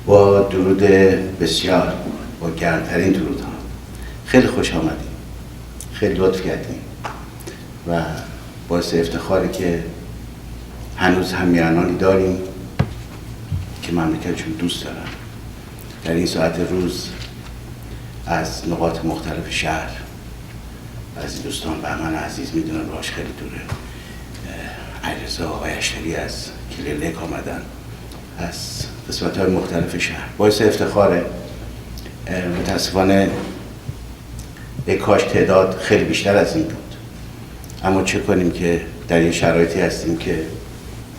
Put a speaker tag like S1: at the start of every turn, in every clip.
S1: با درود بسیار، با گرمترین درود ها خیلی خوش آمدیم، خیلی لطف کردیم و باعث افتخاره که هنوز هم میهنانی داریم که مملکتشون دوست دارن. در این ساعت روز از نقاط مختلف شهر بعضی دوستان بهمن عزیز میدونن راهش خیلی دوره، علیرضا آقای اشتری از کلیلک آمدن، از قسمت‌های مختلف شهر. باعث افتخاره. متاسفانه ای کاش تعداد خیلی بیشتر از این بود، اما چه کنیم که در این شرایطی هستیم که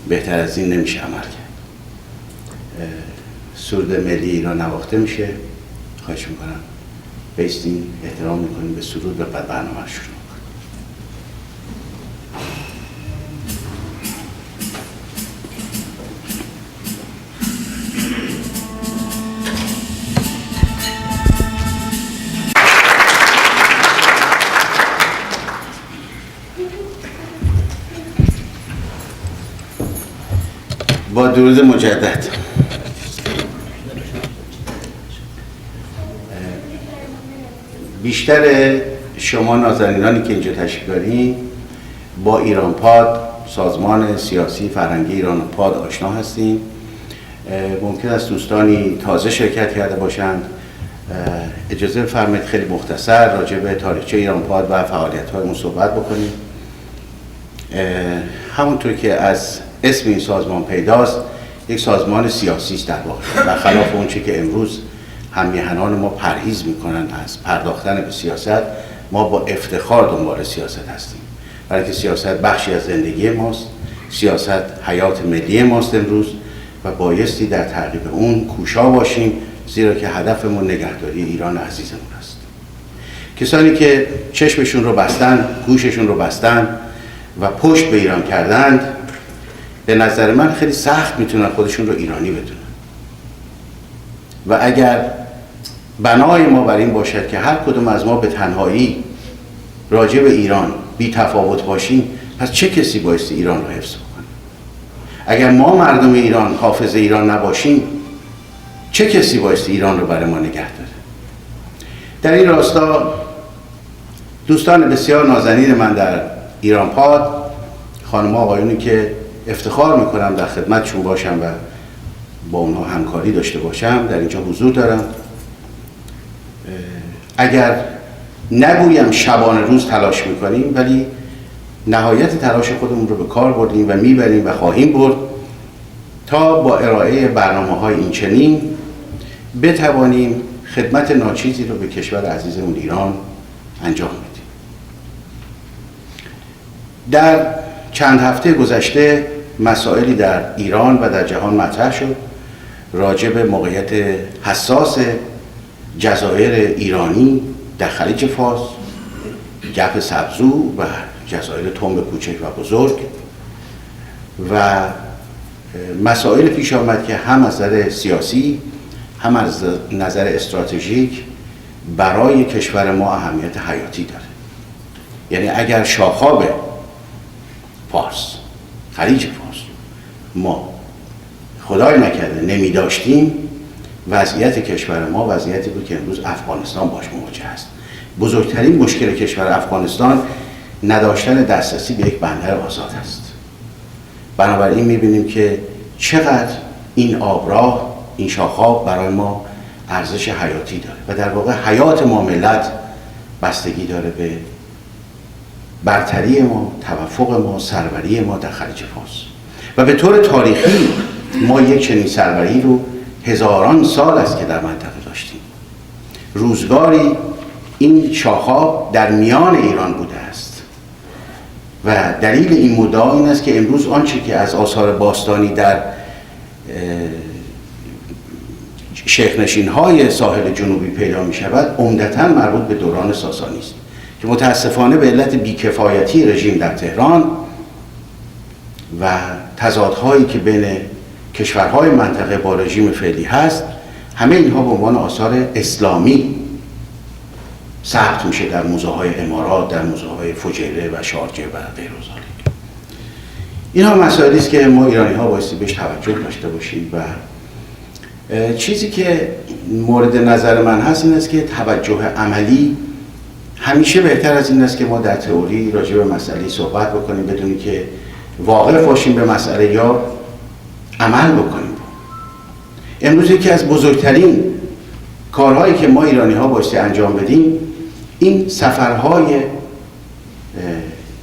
S1: بهتر از این نمیشه عمل کرد. سرود ملی ایران نواخته میشه، خواهش میکنم بیستیم، احترام میکنیم به سرود و بعد برنامه شروع میکنیم. با درود مجدد. بیشتر شما نازنینانی که اینجا تشریف دارین با ایران پاد، سازمان سیاسی فرهنگی ایران پاد آشنا هستین. ممکن است دوستانی تازه شرکت کرده باشند. اجازه بفرمایید خیلی مختصر راجع به تاریخچه ایران پاد و فعالیت‌هایمون صحبت بکنیم. همونطور که از اسم این سازمان پیداست، یک سازمان سیاسی است در واقع، برخلاف اونچه که امروز هم‌میهنان ما پرهیز میکنن از پرداختن به سیاست. ما با افتخار دنبال سیاست هستیم، برای که سیاست بخشی از زندگی ماست، سیاست حیات ملی ماست امروز و بایستی در تعقیب اون کوشا باشیم، زیرا که هدفمون نگهداری ایران عزیزمون است. کسانی که چشمشون رو بستن، گوششون رو بستن و پشت به ایران کردند، به نظر من خیلی سخت میتونن خودشون رو ایرانی بدونن. و اگر بنای ما بر این باشد که هر کدوم از ما به تنهایی راجع به ایران بی تفاوت باشیم، پس چه کسی بایستی ایران رو حفظ بکنه؟ اگر ما مردم ایران حافظ ایران نباشیم، چه کسی بایستی ایران رو برای ما نگه داره؟ در این راستا دوستان بسیار نازنین من در ایران پاد، خانم آقایونی که افتخار میکنم در خدمتشون باشم و با اونها همکاری داشته باشم، در اینجا حضور دارم. اگر نگویم شبانه روز تلاش میکنیم، ولی نهایت تلاش خودمون رو به کار بردیم و میبریم و خواهیم برد تا با ارائه برنامه‌های این چنین بتوانیم خدمت ناچیزی رو به کشور عزیزمون ایران انجام بدیم. در چند هفته گذشته مسائلی در ایران و در جهان مطرح شد راجع به موقعیت حساس جزایر ایرانی در خلیج فارس، گپ سبزو و جزایر تنب کوچک و بزرگ، و مسائل پیش آمد که هم از نظر سیاسی هم از نظر استراتژیک برای کشور ما اهمیت حیاتی داره. یعنی اگر شاخاب فارس، خلیج فارس ما خدای نکرده نمی داشتیم، وضعیت کشور ما وضعیتی بود که امروز افغانستان باش مواجه است. بزرگترین مشکل کشور افغانستان نداشتن دسترسی به یک بندر آزاد است. بنابراین می‌بینیم که چقدر این آبراه، این شاخاب برای ما ارزش حیاتی داره و در واقع حیات ما ملت بستگی داره به برتری ما، توفق ما، سروری ما در خلیج فارس. و به طور تاریخی ما یک چنین سروری رو هزاران سال است که در منطقه داشتیم. روزگاری این شاخاب در میان ایران بوده است و دلیل این مدعا این است که امروز آنچه که از آثار باستانی در شیخ‌نشین‌های ساحل جنوبی پیدا می شود عمدتاً مربوط به دوران ساسانی است که متاسفانه به علت بیکفایتی رژیم در تهران و تضادهایی که بین کشورهای منطقه با رژیم فعلی هست، همه اینها به عنوان آثار اسلامی ثبت میشه در موزه‌های امارات، در موزه‌های فجیره و شارجه و غیر و ذالک. اینها مسائلی است که ما ایرانی‌ها بایستی بهش توجه داشته باشیم و چیزی که مورد نظر من هست این است که توجه عملی همیشه بهتر از این است که ما در تئوری راجع به مسئله صحبت بکنیم بدونی که واقف باشیم به مسئله یا عمل بکنیم. امروز یکی از بزرگترین کارهایی که ما ایرانی ها بایستی انجام بدیم این سفرهای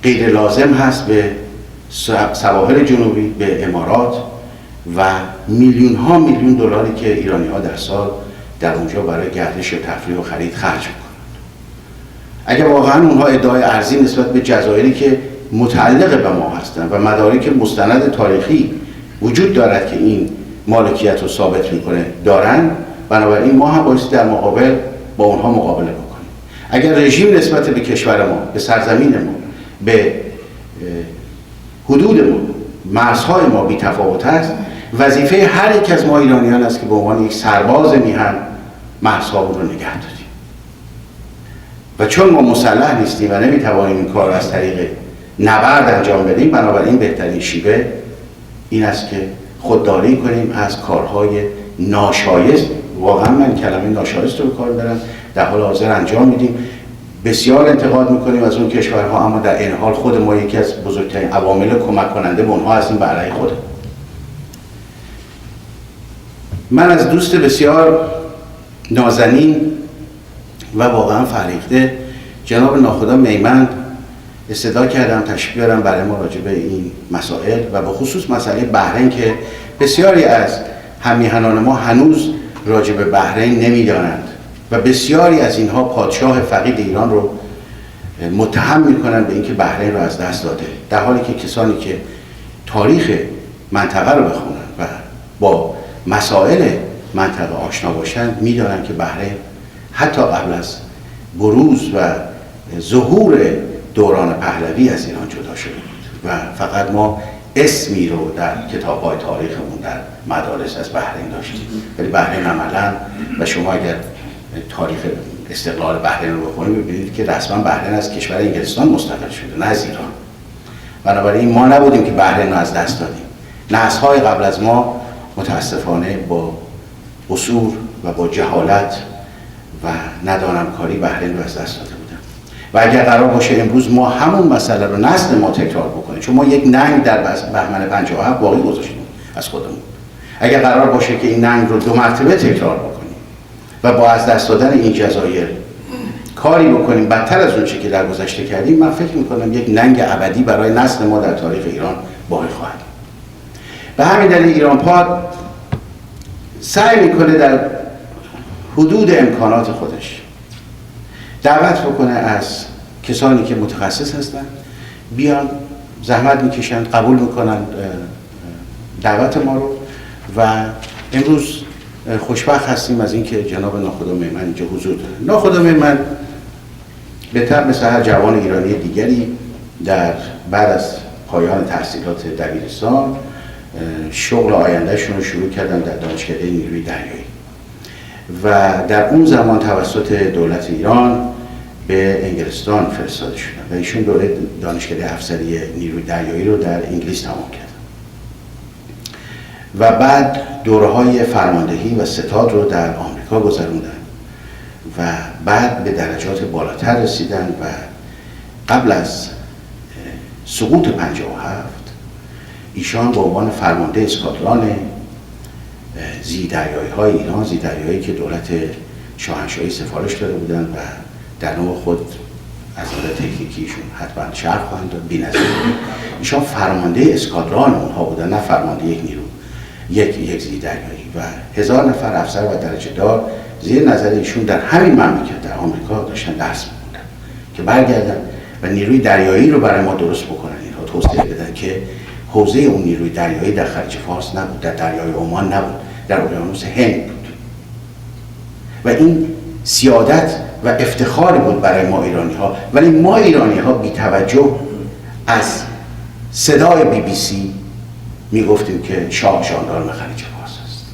S1: غیر لازم هست به سواحل جنوبی، به امارات و میلیون دلاری که ایرانی ها در سال در اونجا برای گردش و تفریح و خرید خرج میکنند. اگر واقعا اونها ادعای ارزی نسبت به جزایری که متعلق به ما هستند و مدارک مستند تاریخی وجود دارد که این مالکیت رو ثابت میکنه دارن، بنابراین ما هم بایستی در مقابل با اونها مقابله بکنیم. اگر رژیم نسبت به کشور ما، به سرزمین ما، به حدود ما، مرزهای ما بی تفاوت است، وظیفه هر یک از ما ایرانیان است که به عنوان یک سرباز میهن مرزها رو نگه داریم. و چون ما مسلح نیستیم و نمیتوانیم این کار از طریق نبرد انجام بدیم، بنابراین بهترین شیوه این است که خودداری کنیم از کارهای ناشایست. واقعا من کلمه ناشایست رو به کار میبرم، در حال حاضر انجام میدیم. بسیار انتقاد میکنیم از اون کشورها، اما در این حال خود ما یکی از بزرگترین عوامل کمک کننده به اونها هستیم به علیه خودمون. من از دوست بسیار نازنین و واقعا فرهیخته جناب ناخدا میمن استدعا کردم تشریف بیارم برای ما راجع به این مسائل و به خصوص مسئله بحرین که بسیاری از هممیهنان ما هنوز راجع به بحرین نمیدانند و بسیاری از اینها پادشاه فقید ایران رو متهم میکنن به اینکه بحرین رو از دست داده، در حالی که کسانی که تاریخ منطقه رو بخونن و با مسائل منطقه آشنا باشن میدانن که بحرین حتی قبل از بروز و ظهور دوران پهلوی از ایران جدا شده بود و فقط ما اسمی رو در کتاب‌های تاریخمون در مدارس از بحرین داشتیم، ولی بحرین عملاً و شما اگر تاریخ استقلال بحرین رو بخونید ببینید که رسما بحرین از کشور انگلستان مستقل شده، نه از ایران. بنابراین ما نبودیم که بحرین رو از دست دادیم. نسل‌های قبل از ما متاسفانه با قصور و با جهالت و ندانمکاری بحرین رو از دست داده بودن. و اگر قرار باشه امروز ما همون مسئله رو نسل ما تکرار بکنیم، چون ما یک ننگ در بهمن 57 باقی گذاشتیم از خودمون، اگر قرار باشه که این ننگ رو 2 مرتبه تکرار بکنیم و با از دست دادن این جزایر کاری بکنیم بدتر از اون چی که در گذشته کردیم، من فکر میکنم یک ننگ ابدی برای نسل ما در تاریخ ایران باقی خواهد. به همین دلیل ایران پاد سعی میکنه در حدود امکانات خودش دعوت بکنه از کسانی که متخصص هستن بیان، زحمت میکشن، قبول میکنن دعوت ما رو و امروز خوشبخت هستیم از اینکه جناب ناخدا میمن اینجا حضور داره. ناخدا میمن به طب مثل هر جوان ایرانی دیگری در بعد از پایان تحصیلات دبیرستان شغل آیندهشون رو شروع کردن در دانشکده نیروی دریایی و در اون زمان توسط دولت ایران به انگلستان فرستاده شدن و ایشون دوره دانشکده افسری نیروی دریایی رو در انگلیس تمام کردن و بعد دوره‌های فرماندهی و ستاد رو در آمریکا گذروندن و بعد به درجات بالاتر رسیدن و قبل از سقوط 57 ایشان به عنوان فرمانده اسکادران زیردریایی‌های ایران، زیردریایی که دولت شاهنشاهی سفارش داده بودن و در نوع خود از نظر تکنیکیشون حتما شرح خواهند داد بی‌نظیر، ایشان فرمانده اسکادران اونها بودن، نه فرمانده یک نیرو، یک زیردریایی و 1000 نفر افسر و درجه دار زیر نظر ایشون در همین مملکت در آمریکا داشتن درس می‌خوندن که برگردن و نیروی دریایی رو برای ما درست بکنن، اینها توسعه بدن که حوزه اون نیروی دریایی در خلیج فارس نبود، در دریای عمان نبود، در اقیانوس هند بود و این سیادت و افتخار بود برای ما ایرانی ها. ولی ما ایرانی ها بی توجه از صدای BBC می گفتیم که شاه ژاندارم خلیج فارس است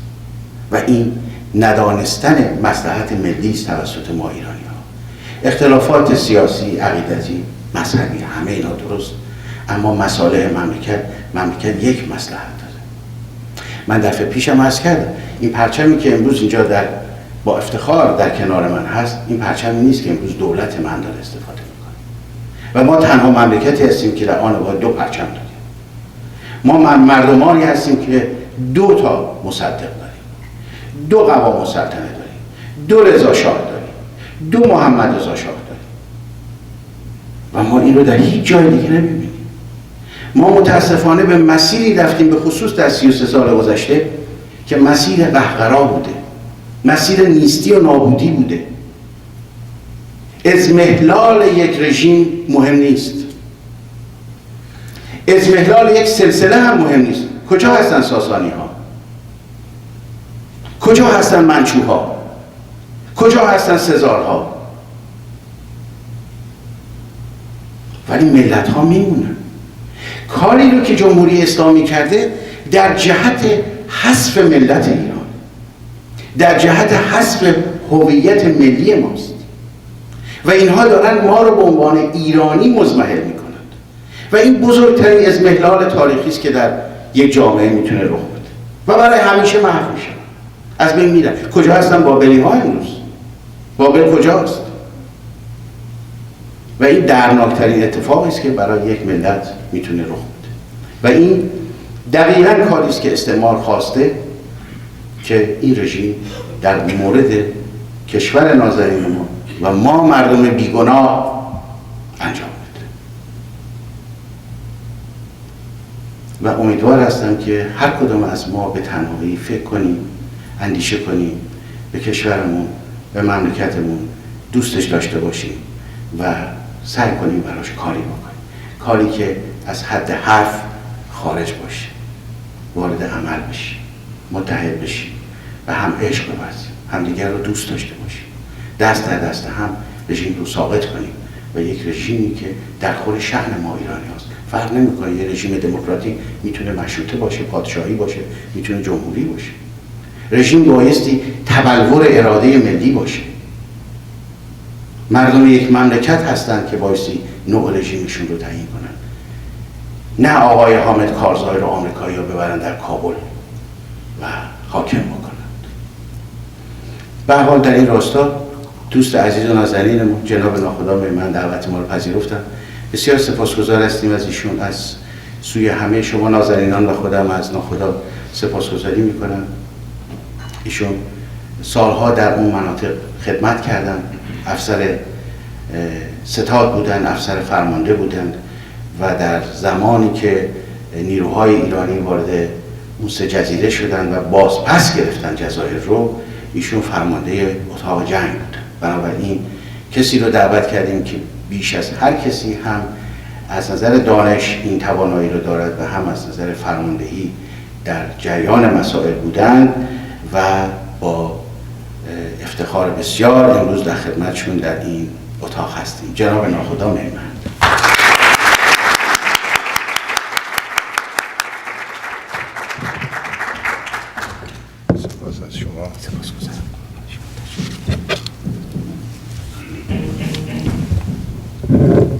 S1: و این ندانستن مصلحت ملی است توسط ما ایرانی ها. اختلافات سیاسی، عقیدتی، مذهبی همه اینا درست، اما مسائل مملکت یک مصلحت داره. من دفعه پیشم عرض کردم این پرچمی که امروز اینجا با افتخار در کنار من هست، این پرچمی نیست که امروز دولت من داره استفاده میکنه و ما تنها مملکتی هستیم که در آن واحد 2 پرچم داریم. ما مردمانی هستیم که 2 تا مصدق داریم، 2 قوام سلطنه داریم، 2 رضا شاه داریم، 2 محمد رضا شاه داریم و ما این رو در هیچ جای دیگه نمیبینیم. ما متاسفانه به مسیری رفتیم، به خصوص در 33 سال گذشته، که مسیر قهقرا بوده، مسیر نیستی و نابودی بوده. اضمحلال یک رژیم مهم نیست، اضمحلال یک سلسله هم مهم نیست. کجا هستن ساسانی ها؟ کجا هستن منچوها؟ کجا هستن سزارها؟ ولی ملت ها میمونن. کاری رو که جمهوری اسلامی کرده در جهت حذف ملت ایران، در جهت حذف هویت ملی ماست و اینها دارن ما رو به عنوان ایرانی مضمحل میکنند و این بزرگترین اضمحلال تاریخی است که در یک جامعه میتونه رخ بده و برای همیشه محو میشن، از بین میرن. کجا هستن بابلی ها امروز؟ بابل کجاست؟ و این درناکترین اتفاقی است که برای یک ملت میتونه رخ بده و این دقیقاً کاری است که استعمار خواسته که این رژیم در مورد کشور نازنین ما و ما مردم بیگناه انجام بده. و امیدوار هستم که هر کدام از ما به تنهایی فکر کنیم، اندیشه کنیم، به کشورمون، به مملکتمون دوستش داشته باشیم و سعی کنیم براش کاری بکنیم، کاری که از حد حرف خارج باشه، وارد عمل بشیم، متحد بشیم و هم عشق بورزیم، همدیگر رو دوست داشته باشیم، دست در دست هم رژیم رو ساقط کنیم و یک رژیمی که در خور شأن ما ایرانی هست. فرق نمیکنه یه رژیم دموکراتیک میتونه مشروطه باشه، پادشاهی باشه، میتونه جمهوری باشه. رژیم بایستی تبلور اراده ملی باشه. مردم یک مملکت هستند که بایستی نوع رژیمشون رو تعیین کنن، نه آقای حامد کارزای رو آمریکایی ها ببرن در کابل و حاکم بکنند. به هر حال در این راستا دوست عزیز و نازنینمون جناب ناخدا من دعوت ما رو پذیرفتن. بسیار سپاسگزار هستیم از ایشون، از سوی همه شما نازنینان و خودم از ناخدا سپاسگزاری میکنم. ایشون سالها در اون مناطق خدمت کردن، افسر ستاد بودن، افسر فرمانده بودند و در زمانی که نیروهای ایرانی وارد اون 3 جزیره شدن و باز پس گرفتن جزایر رو، ایشون فرمانده اتاق جنگ بودن. بنابراین کسی رو دعوت کردیم که بیش از هر کسی هم از نظر دانش این توانایی رو دارد و هم از نظر فرماندهی در جریان مسائل بودن و با افتخار بسیار امروز در خدمتشون در این اتاق هستیم. جناب ناخدا مهرمند.
S2: سپاس از شما.
S1: سپاسگزارم.
S3: Yeah.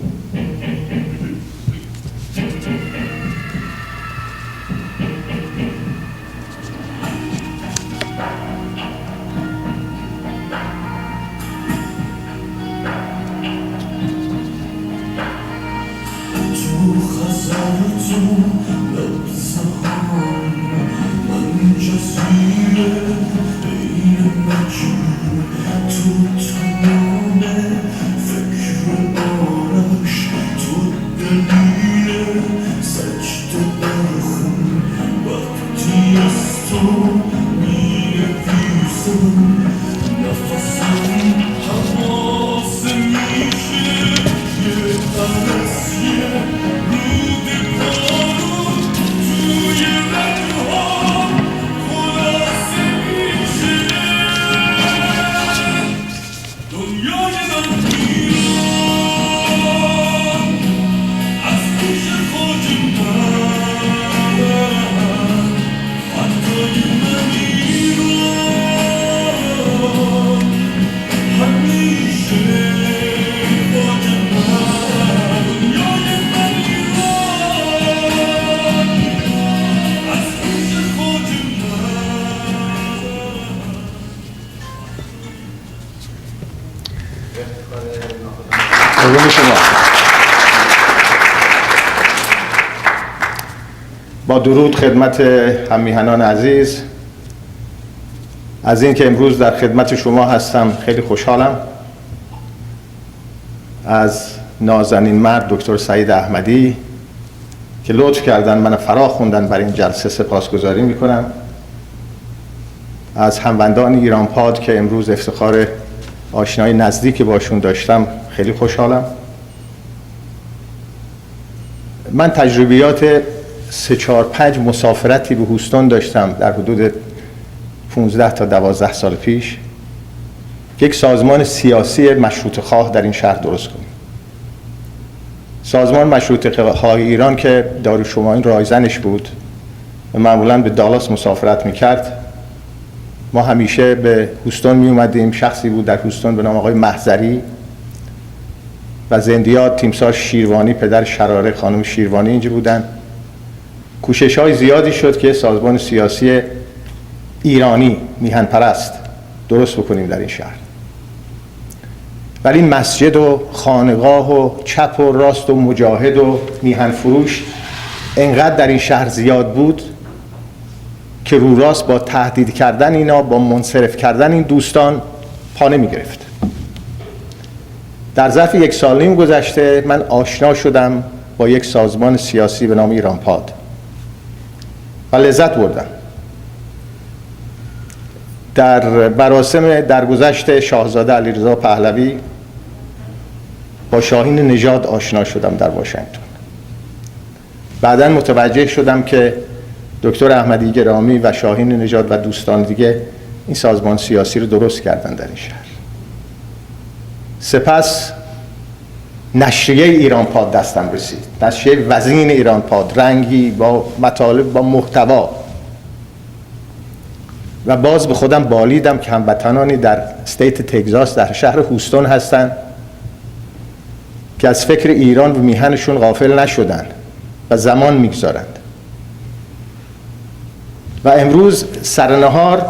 S2: با درود خدمت هم‌میهنان عزیز، از این که امروز در خدمت شما هستم خیلی خوشحالم. از نازنین مرد دکتر سعید احمدی که لطف کردن من فرا خوندن برای این جلسه سپاسگزاری میکنم. از هموندان ایرانپاد که امروز افتخار آشنایی نزدیک باشون داشتم خیلی خوشحالم. من تجربیات 3-4-5 مسافرتی به هوستون داشتم در حدود 15 تا 12 سال پیش که یک سازمان سیاسی مشروطه خواه در این شهر درست کنیم. سازمان مشروطه خواه ایران که دارالشمائین رایزنش بود و معمولاً به دالاس مسافرت میکرد، ما همیشه به هوستون می اومدیم. شخصی بود در هوستون به نام آقای محضری و زندیات تیمسار شیروانی، پدر شراره خانم شیروانی اینجا بودن. کوشش های زیادی شد که سازمان سیاسی ایرانی میهن پرست درست بکنیم در این شهر، ولی مسجد و خانقاه و چپ و راست و مجاهد و میهن فروش انقدر در این شهر زیاد بود که رو راست با تهدید کردن اینا، با منصرف کردن این دوستان پا نمی گرفت. در ظرف 1 سال و نیم گذشته من آشنا شدم با یک سازمان سیاسی به نام ایرانپاد و لذت بردم. در مراسم درگذشت شاهزاده علیرضا پهلوی با شاهین نژاد آشنا شدم در واشنگتن. بعداً متوجه شدم که دکتر احمدی گرامی و شاهین نژاد و دوستان دیگه این سازمان سیاسی رو درست کردن در این شهر. سپس نشریه ایرانپاد دستم رسید، نشریه وزین ایرانپاد، رنگی با مطالب با محتوا، و باز به خودم بالیدم که هموطنانی در استیت تگزاس در شهر هوستون هستن که از فکر ایران و میهنشون غافل نشدن و زمان میگذارند. و امروز سرنهار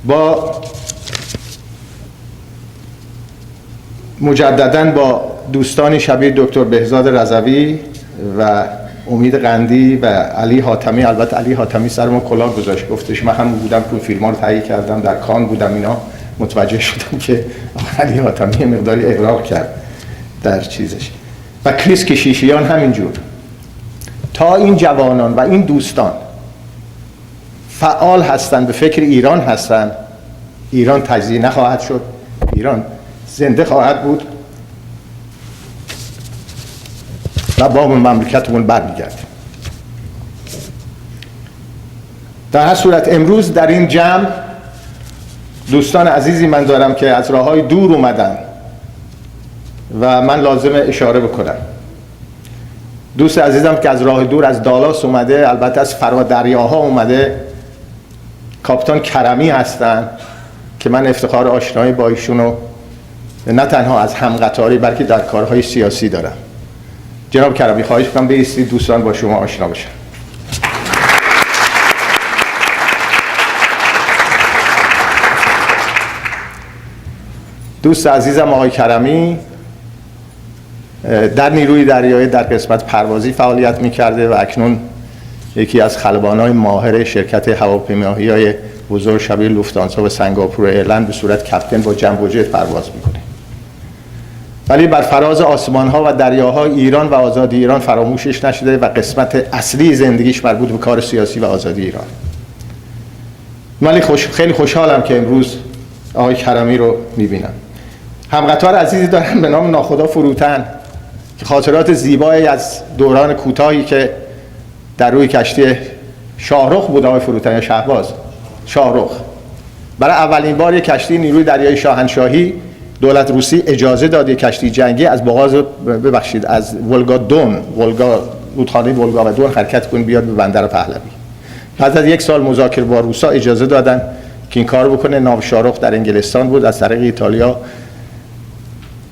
S2: با مجدداً با دوستانی شبیه دکتر بهزاد رضوی و امید قندی و علی حاتمی، البته علی حاتمی سرمون کلاه گذاشت، گفتش من هم بودم که فیلم‌ها رو تهیه کردم، در کان بودم، اینا متوجه شدم که علی حاتمی مقداری اغراق کرد در چیزش. و کریس کشیشیان همینجور. تا این جوانان و این دوستان فعال هستند، به فکر ایران هستند، ایران تجزیه نخواهد شد، ایران زنده خواهد بود و با مملکتمون برمیگرد. در هر صورت امروز در این جمع دوستان عزیزی من دارم که از راههای دور اومدن و من لازم اشاره بکنم. دوست عزیزم که از راه دور از دالاس اومده، البته از فرادریاها اومده، کاپیتان کرمی هستن که من افتخار آشنایی با ایشونو نه تنها از همقطاری بلکه در کارهای سیاسی دارم. جناب کرمی خواهش می‌کنم بایستید دوستان با شما آشنا بشن. دوست عزیزم آقای کرمی در نیروی دریایی در قسمت پروازی فعالیت می‌کرده و اکنون یکی از خلبان‌های ماهر شرکت هواپیمایی‌های بزرگ شبیه لوفتانسا و سنگاپور ایرلند به صورت کاپیتان با جنب و جت پرواز می‌کنه. ولی بر فراز آسمان‌ها و دریاهای ایران و آزادی ایران فراموشش نشده و قسمت اصلی زندگیش مربوط به کار سیاسی و آزادی ایران. من خیلی خوشحالم که امروز آقای کرمی رو می‌بینم. همقطار عزیزی دارم به نام ناخدا فروتن که خاطرات زیبایی از دوران کوتاهی که در روی کشتی شاهرخ بود، آقای فروتن یا شهباز شاهرخ، برای اولین بار یک کشتی نیروی دریایی شاهنشاهی دولت روسی اجازه داد یک کشتی جنگی از از ولگا دون، رودخانه ولگا و دون حرکت کنه بیاد به بندر پهلوی. پس از 1 سال مذاکره با روسا اجازه دادن که این کار بکنه. ناو شاهرخ در انگلستان بود از طریق ایتالیا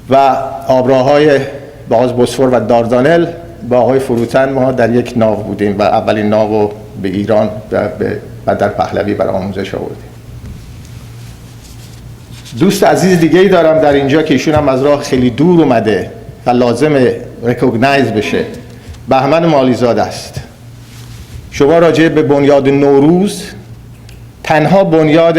S2: و آبراهای باز بوسفور و داردانل با آقای فروتن ما در یک ناو بودیم و اولین ناو به ایران و به بندر پهلوی برای آموزش آوردیم. دوست عزیز دیگه ای دارم در اینجا که ایشون هم از راه خیلی دور اومده و لازم ریکگنایز بشه. بهمن مالیزاده است. شما راجع به بنیاد نوروز، تنها بنیاد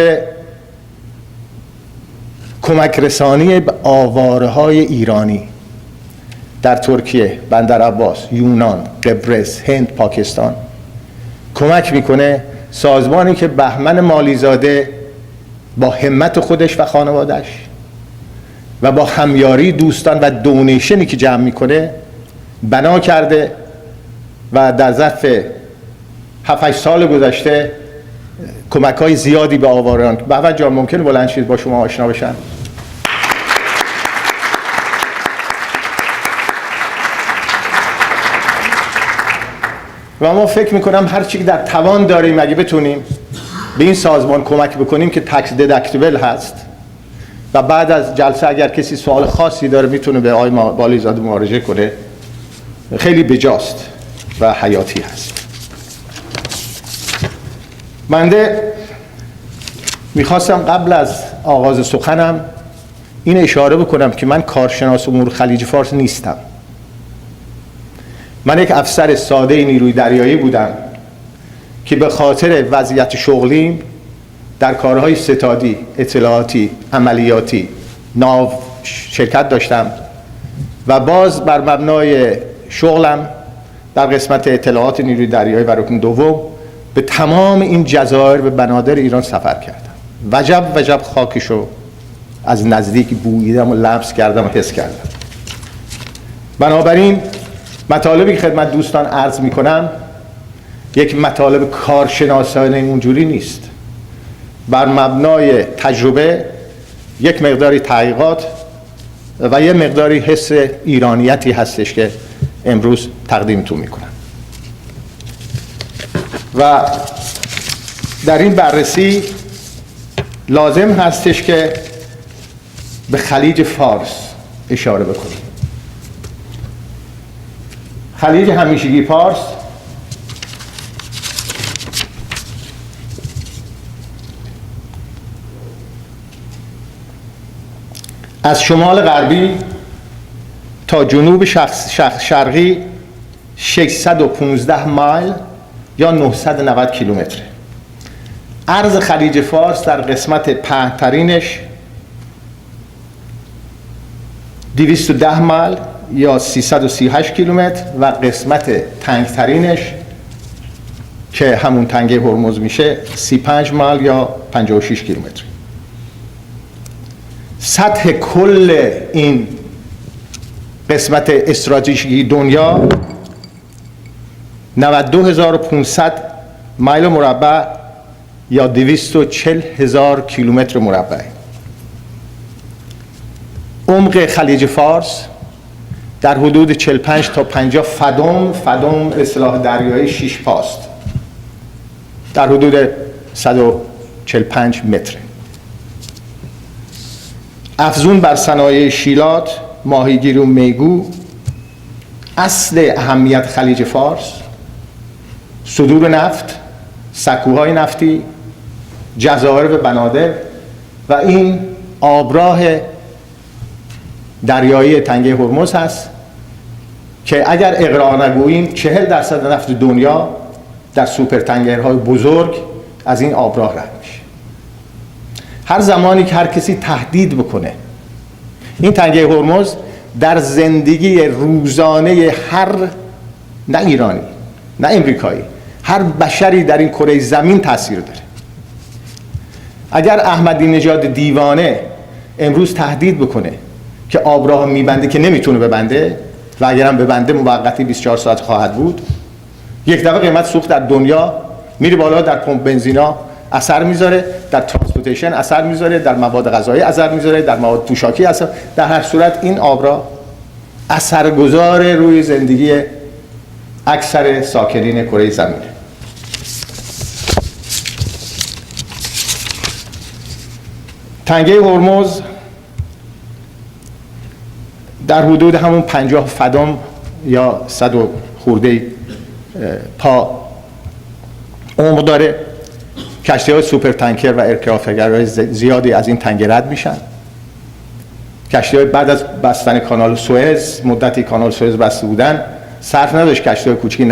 S2: کمک رسانی به آواره‌های ایرانی در ترکیه، بندر عباس، یونان، قبرس، هند، پاکستان کمک میکنه. سازمانی که بهمن مالیزاده با همت خودش و خانوادهش و با همیاری دوستان و دونیشنی که جمع میکنه بنا کرده و در ظرف 7-8 سال گذشته کمک‌های زیادی به آواران. بهمن جان ممکنه بلند شید با شما آشنا بشن؟ و ما فکر میکنم هر چی که در توان داریم اگه بتونیم به این سازمان کمک بکنیم که تکس ددکتیبل هست و بعد از جلسه اگر کسی سوال خاصی داره میتونه به آقای مالیزاده مراجعه کنه، خیلی بجاست و حیاتی هست. بنده میخواستم قبل از آغاز سخنم این اشاره بکنم که من کارشناس امور خلیج فارس نیستم. من یک افسر ساده نیروی دریایی بودم که به خاطر وضعیت شغلیم در کارهای ستادی، اطلاعاتی، عملیاتی ناو شرکت داشتم و باز بر مبنای شغلم در قسمت اطلاعات نیروی دریایی و رکن دوم به تمام این جزایر و بنادر ایران سفر کردم. وجب خاکشو از نزدیک بوییدم و لمس کردم و حس کردم. بنابراین مطالبی که خدمت دوستان عرض می کنم یک مطالب کارشناسانه اونجوری نیست. بر مبنای تجربه، یک مقداری تحقیقات و یک مقداری حس ایرانیتی هستش که امروز تقدیمتون می کنم. و در این بررسی لازم هستش که به خلیج فارس اشاره بکنیم. خلیج همیشگی پارس از شمال غربی تا جنوب شرقی 615 مایل یا 990 کیلومتر. عرض خلیج فارس در قسمت پهن‌ترینش 210 مایل یا 338 کیلومتر و قسمت تنگترینش که همون تنگه هرمز میشه 35 مایل یا 56 کیلومتر. سطح کل این قسمت استراتژیکی دنیا 92500 مایل مربع یا 240,000 کیلومتر مربع. عمق خلیج فارس در حدود 45 تا 50 فدم اصطلاح دریایی 6 پاست، در حدود 145 متر. افزون بر صنایع شیلات، ماهیگیری و میگو، اصل اهمیت خلیج فارس صدور نفت، سکوهای نفتی، جزایر و بنادر و این آبراه دریایی تنگه هرمز هست که اگر اغراق نگوییم 40% نفت دنیا در سوپر تنگرهای بزرگ از این آبراه رد میشه. هر زمانی که هر کسی تهدید بکنه این تنگه هرمز در زندگی روزانه هر، نه ایرانی نه امریکایی، هر بشری در این کره زمین تاثیر داره. اگر احمدی نژاد دیوانه امروز تهدید بکنه که آبراه میبنده که نمیتونه ببنده و اگرم ببنده موقتی 24 ساعت خواهد بود، یک دفعه قیمت سوخت در دنیا میره بالا، در پمپ بنزینا اثر میذاره، در ترانسپورتیشن اثر میذاره، در مواد غذایی اثر میذاره، در مواد پوشاکی اثر. در هر صورت این آبراه اثرگذار روی زندگی اکثر ساکنین کره زمینه. تنگه هرمز در حدود همون 50 فدم یا 100 خورده پا عمق داره کشتی‌های سوپر تانکر و ارکرافگرهای زیادی از این تنگه رد میشن. کشتی‌های بعد از بستن کانال سوئز، مدتی کانال سوئز بسته بودن، صرف نداشت کشتی‌های کوچکی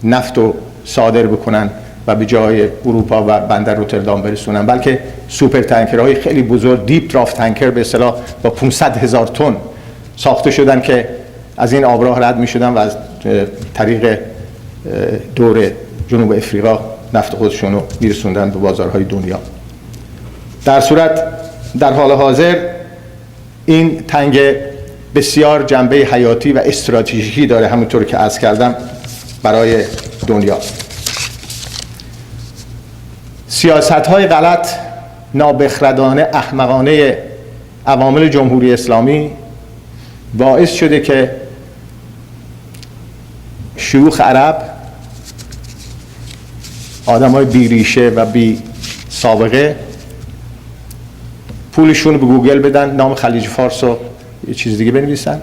S2: نفت رو صادر بکنن و به جای اروپا و بندر روتردام برسونن، بلکه سوپر تانکرهای خیلی بزرگ، دیپ درافت تانکر به اصطلاح با 500,000 تن ساخته شدن که از این آبراه رد می‌شدن و از طریق دور جنوب افریقا نفت خودشون رو میرسوندن به بازارهای دنیا. در صورت در حال حاضر این تنگه بسیار جنبه حیاتی و استراتژیکی داره، همونطور که عرض کردم، برای دنیا. سیاست‌های غلط، نابخردانه، احمقانه عوامل جمهوری اسلامی باعث شده که شیوخ عرب، آدم‌های بی ریشه و بی سابقه، پولشون رو به گوگل بدن، نام خلیج فارس رو یه چیز دیگه بنویسن،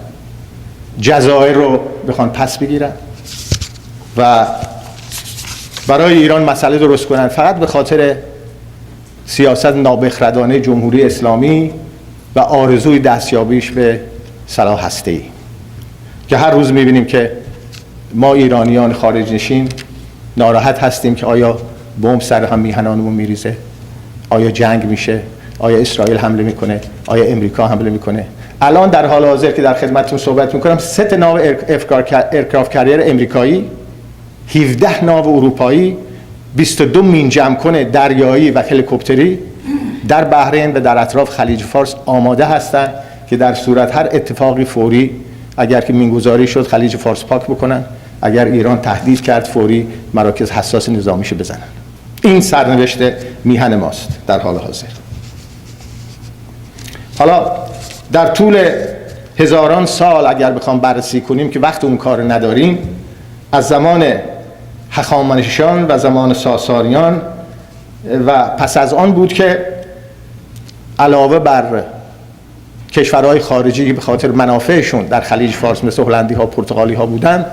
S2: جزایر رو بخوان پس بگیرن و برای ایران مسئله درست کنن، فقط به خاطر سیاست نابخردانه جمهوری اسلامی و آرزوی دستیابیش به سلاح هسته‌ای که هر روز می‌بینیم که ما ایرانیان خارج نشین ناراحت هستیم که آیا بمب سر هم میهنانمون میریزه، آیا جنگ میشه، آیا اسرائیل حمله میکنه، آیا امریکا حمله میکنه. الان در حال حاضر که در خدمتتون صحبت میکنم 3 ناو ایرکرافت کریر امریکایی، 17 ناو اروپایی، 22 مین جمع‌کن دریایی و هلیکوپتری در بحرین و در اطراف خلیج فارس آماده هستند که در صورت هر اتفاقی فوری اگر که مینگذاری شد خلیج فارس پاک بکنن، اگر ایران تهدید کرد فوری مراکز حساس نظامیشو بزنن. این سرنوشت میهن ماست در حال حاضر. حالا در طول هزاران سال اگر بخوام بررسی کنیم که وقت اون کار نداریم، از زمان هخامنشیان و زمان ساسانیان و پس از آن بود که علاوه بر کشورهای خارجی که به خاطر منافعشون در خلیج فارس مثل هلندی ها، پرتغالی ها بودن،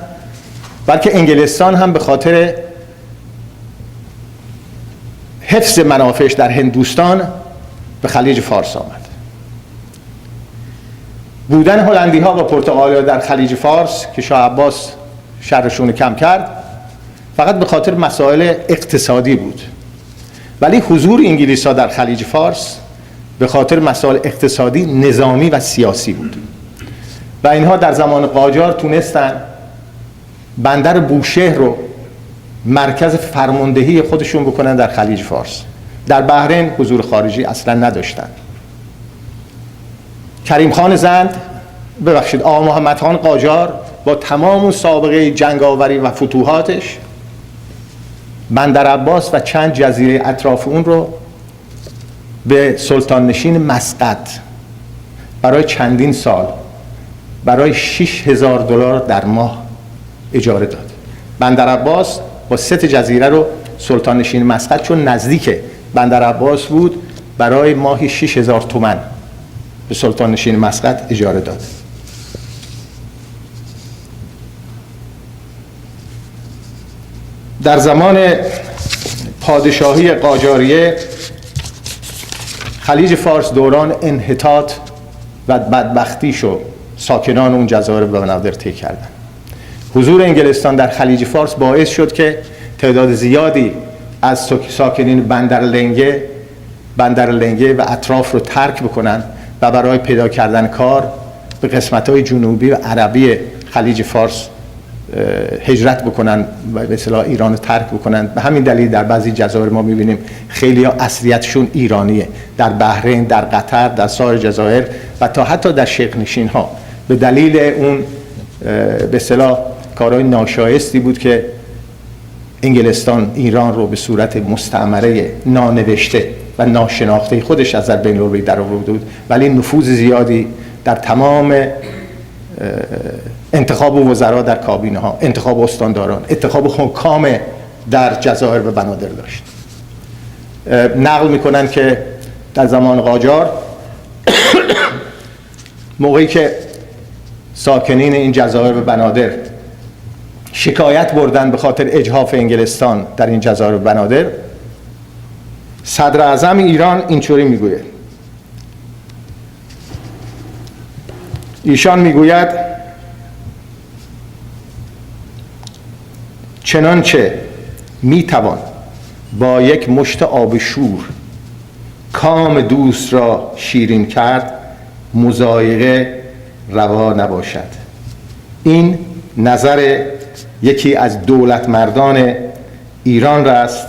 S2: بلکه انگلستان هم به خاطر حفظ منافعش در هندوستان به خلیج فارس آمد. بودن هلندی ها و پرتغالی ها در خلیج فارس که شاه عباس شرشون کم کرد فقط به خاطر مسائل اقتصادی بود، ولی حضور انگلیس ها در خلیج فارس به خاطر مسائل اقتصادی، نظامی و سیاسی بود و اینها در زمان قاجار تونستن بندر بوشهر رو مرکز فرماندهی خودشون بکنن در خلیج فارس. در بحرین حضور خارجی اصلا نداشتن. کریم خان زند، آقا محمد خان قاجار با تمام سابقه جنگاوری و فتوحاتش بندر عباس و چند جزیره اطراف اون رو به سلطان نشین مسقط برای چندین سال برای $6,000 در ماه اجاره داد. بندر عباس با 3 جزیره رو سلطان نشین مسقط چون نزدیک بندر عباس بود برای ماهی 6,000 تومان به سلطان نشین مسقط اجاره داد. در زمان پادشاهی قاجاریه خلیج فارس دوران انحطاط و بدبختیشو ساکنان اون جزایر و بنادر طی کردن. حضور انگلستان در خلیج فارس باعث شد که تعداد زیادی از ساکنین بندر لنگه و اطراف رو ترک بکنن و برای پیدا کردن کار به قسمت‌های جنوبی و عربی خلیج فارس هجرت بکنن و به اصطلاح ایران رو ترک بکنن. به همین دلیل در بعضی جزایر ما می‌بینیم خیلی ها اصلیتشون ایرانیه، در بحرین، در قطر، در سایر جزایر و تا حتی در شیخ نشین ها به دلیل اون به اصطلاح کارهای ناشایستی بود که انگلستان ایران رو به صورت مستعمره نانوشته و ناشناخته خودش از بین المللی در آورده بود، ولی نفوذ زیادی در تمام انتخاب وزرا در کابینه ها، انتخاب استانداران، انتخاب حکام در جزایر و بنادر داشت. نقل میکنن که در زمان قاجار موقعی که ساکنین این جزایر و بنادر شکایت بردن به خاطر اجحاف انگلستان در این جزایر و بنادر، صدر اعظم ایران اینطوری میگوید. ایشان میگوید چنانچه میتوان با یک مشت آب شور کام دوست را شیرین کرد، مضایقه روا نباشد. این نظر یکی از دولت مردان ایران است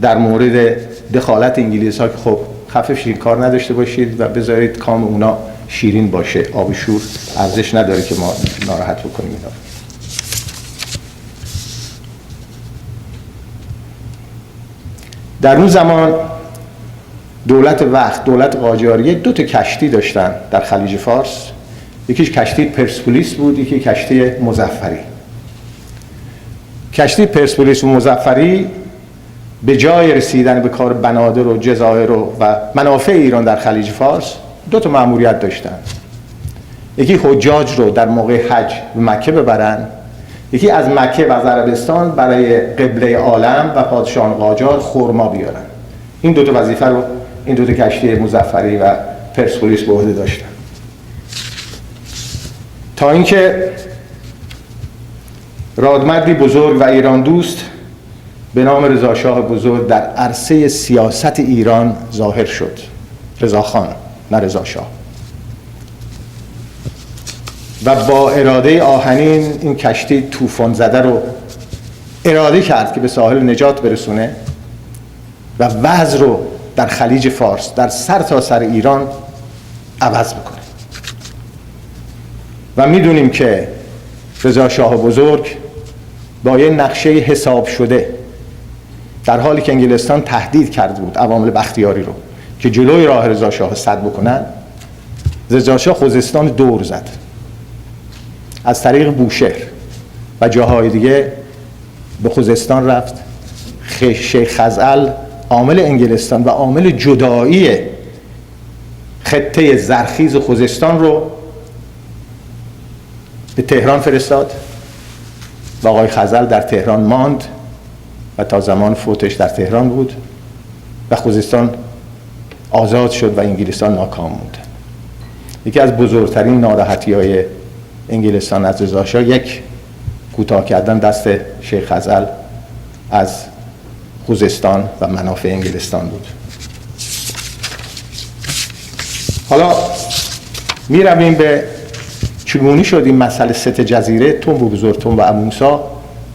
S2: در مورد دخالت انگلیس ها که خب خفه شید، کار نداشته باشید و بذارید کام اونا شیرین باشه، آب شور ارزش نداره که ما ناراحت بکنیم اینا. در اون زمان دولت وقت، دولت قاجاریه، 2 تا کشتی داشتن در خلیج فارس. یکیش کشتی پرسپولیس بود، یکی کشتی مظفری. کشتی پرسپولیس و مظفری به جای رسیدن به کار بنادر و جزایر و منافع ایران در خلیج فارس 2 تا مأموریت داشتن. یکی حجاج رو در موقع حج به مکه ببرن، یکی از مکه و از عربستان برای قبله عالم و پادشاه قاجار خرما بیارن. این 2 تا وظیفه رو این 2 تا کشتی مظفری و پرسپولیس به عهده داشتن، تا اینکه رادمردی بزرگ و ایران دوست به نام رضاشاه بزرگ در عرصه سیاست ایران ظاهر شد. رضاخان، نه رضاشاه. و با اراده آهنین این کشتی طوفان زده رو اراده کرد که به ساحل نجات برسونه و وضع رو در خلیج فارس در سر تا سر ایران عوض بکنه. و میدونیم که رضاشاه بزرگ با یه نقشه حساب شده، در حالی که انگلستان تهدید کرده بود عوامل بختیاری رو که جلوی راه رضاشاه سد بکنن، رضاشاه خوزستان دور زد، از طریق بوشهر و جاهای دیگه به خوزستان رفت. شیخ خزعل عامل انگلستان و عامل جدایی خطه زرخیز خوزستان رو به تهران فرستاد و آقای خزعل در تهران ماند و تا زمان فوتش در تهران بود و خوزستان آزاد شد و انگلستان ناکام بود. یکی از بزرگترین ناراحتی‌های انگلستان از رضاشاه یک کوتاه کردن دست شیخ خزعل از خوزستان و منافع انگلستان بود. حالا می رویم به چگونه شد این مسئله 3 جزیره، تنب و بزرگتنب و ابو موسی،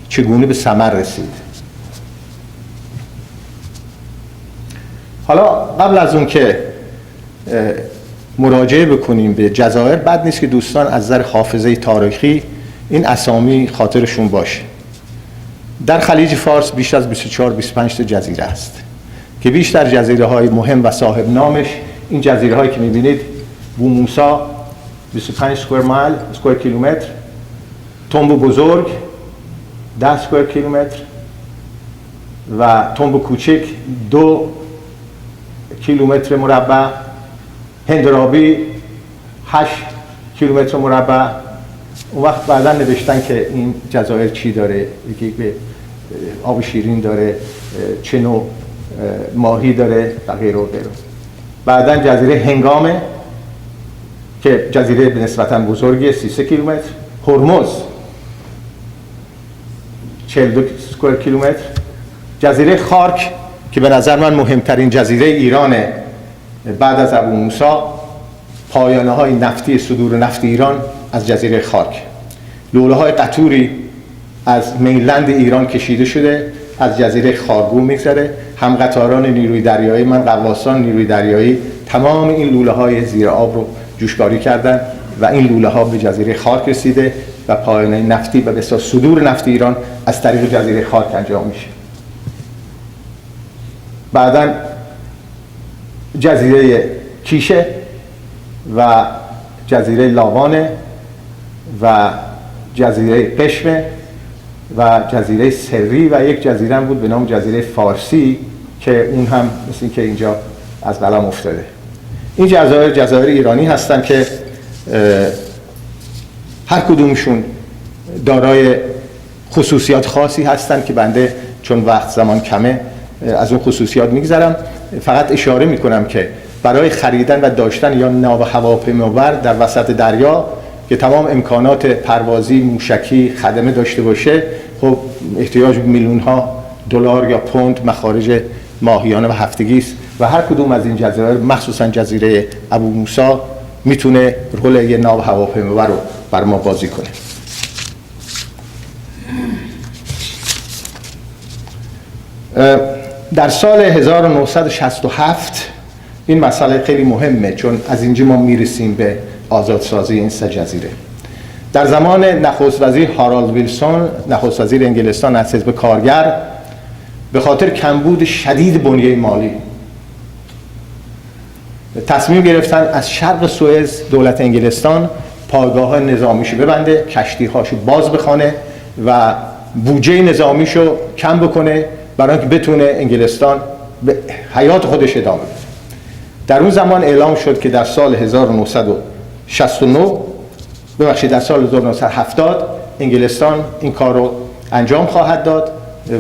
S2: چگونه به ثمر رسید. حالا قبل از اون که مراجعه بکنیم به جزایر، بد نیست که دوستان از نظر حافظه تاریخی این اسامی خاطرشون باشه. در خلیج فارس بیش از 24-25 تا جزیره است که بیشتر جزیره های مهم و صاحب نامش این جزیره هایی که میبینید: ابو موسی 25 اسکوئر کیلومتر، تنب بزرگ 10 اسکوئر کیلومتر و تنب کوچک 2 کیلومتر مربع، هندرابی 8 کیلومتر مربع. اون وقت بعدا نوشتن که این جزایر چی داره، یکی به آب شیرین داره، چه نوع ماهی داره و غیره و غیره. بعدا جزیره هنگامه که جزیره به نسبتا بزرگی 33 کیلومتر، هرمز 42 اسکوئر کیلومتر، جزیره خارک که به نظر من مهمترین جزیره ایرانه بعد از ابو موسی. پایانه های نفتی صدور نفت ایران از جزیره خارک. لوله های قطوری از مینلند ایران کشیده شده، از جزیره خارگو میگذره. هم قطاران نیروی دریایی، من غواصان نیروی دریایی، تمام این لوله های زیر آب رو جوشکاری کردن و این لوله ها به جزیره خارک رسیده و پایانه نفتی و بسیار صدور نفت ایران از طریق جزیره خارک انجام میشه. بعداً جزیره کیشه و جزیره لاوانه و جزیره قشمه و جزیره سری و یک جزیره بود به نام جزیره فارسی که اون هم مثل این که اینجا از قلم افتاده. این جزایر ایرانی هستن که هر کدومشون دارای خصوصیات خاصی هستن که بنده چون وقت زمان کمه از اون خصوصیات میگذرم. فقط اشاره میکنم که برای خریدن و داشتن یا ناو هواپیمابر در وسط دریا که تمام امکانات پروازی، موشکی، خدمه داشته باشه، خب احتیاج میلیون ها دلار یا پوند مخارج ماهیانه و هفتگی است و هر کدوم از این جزایر مخصوصا جزیره ابو موسی میتونه رول یه ناو هواپیمابر رو بر ما بازی کنه. در سال 1967 این مسئله خیلی مهمه، چون از اینجا ما میرسیم به آزادسازی این سه جزیره. در زمان نخست وزیر هارالد ویلسون، نخست وزیر انگلستان از حزب کارگر، به خاطر کمبود شدید بنیه مالی تصمیم گرفتن از شرق سوئز دولت انگلستان پایگاه نظامیشو ببنده، کشتیهاشو باز بخونه و بودجه نظامیشو کم بکنه برای اینکه بتونه انگلستان به حیات خودش ادامه بده. در اون زمان اعلام شد که در سال 1969 در سال 1970 انگلستان این کار رو انجام خواهد داد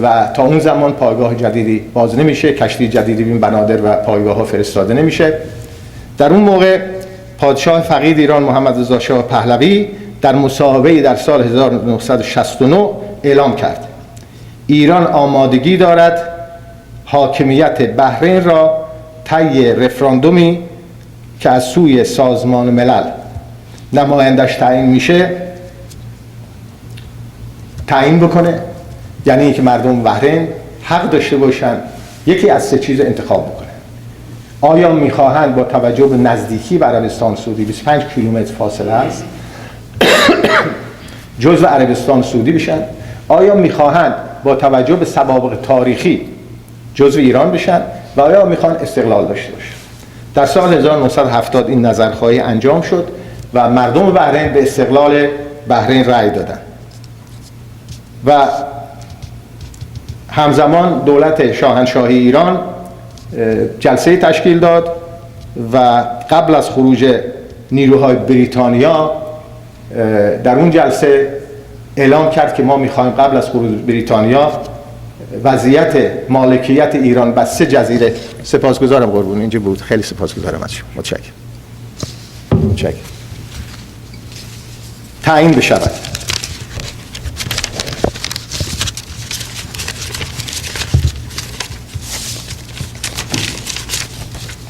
S2: و تا اون زمان پایگاه جدیدی باز نمیشه، کشتی جدیدی به این بنادر و پایگاه ها فرستاده نمیشه. در اون موقع پادشاه فقید ایران محمد رضا شاه پهلوی در مصاحبه‌ای در سال 1969 اعلام کرد ایران آمادگی دارد حاکمیت بحرین را طی رفراندومی که از سوی سازمان ملل نمایندش تعیین میشه تعیین بکنه، یعنی اینکه مردم بحرین حق داشته باشن یکی از سه چیز انتخاب بکنه. آیا میخواهند با توجه به نزدیکی به عربستان سعودی 25 کیلومتر فاصله است جزو عربستان سعودی بشن؟ آیا میخواهند با توجه به سوابق تاریخی جزو ایران بشن و آیا میخوان استقلال داشته باشن؟ در سال 1970 این نظرخواهی انجام شد و مردم بحرین به استقلال بحرین رأی دادن و همزمان دولت شاهنشاهی ایران جلسه تشکیل داد و قبل از خروج نیروهای بریتانیا در اون جلسه اعلام کرد که ما میخوایم قبل از خروج بریتانیا وضعیت مالکیت ایران بر سه جزیره. سپاسگزارم قربون، اینجا بود، خیلی سپاسگزارم از شما، متشکرم. تعیین بشود.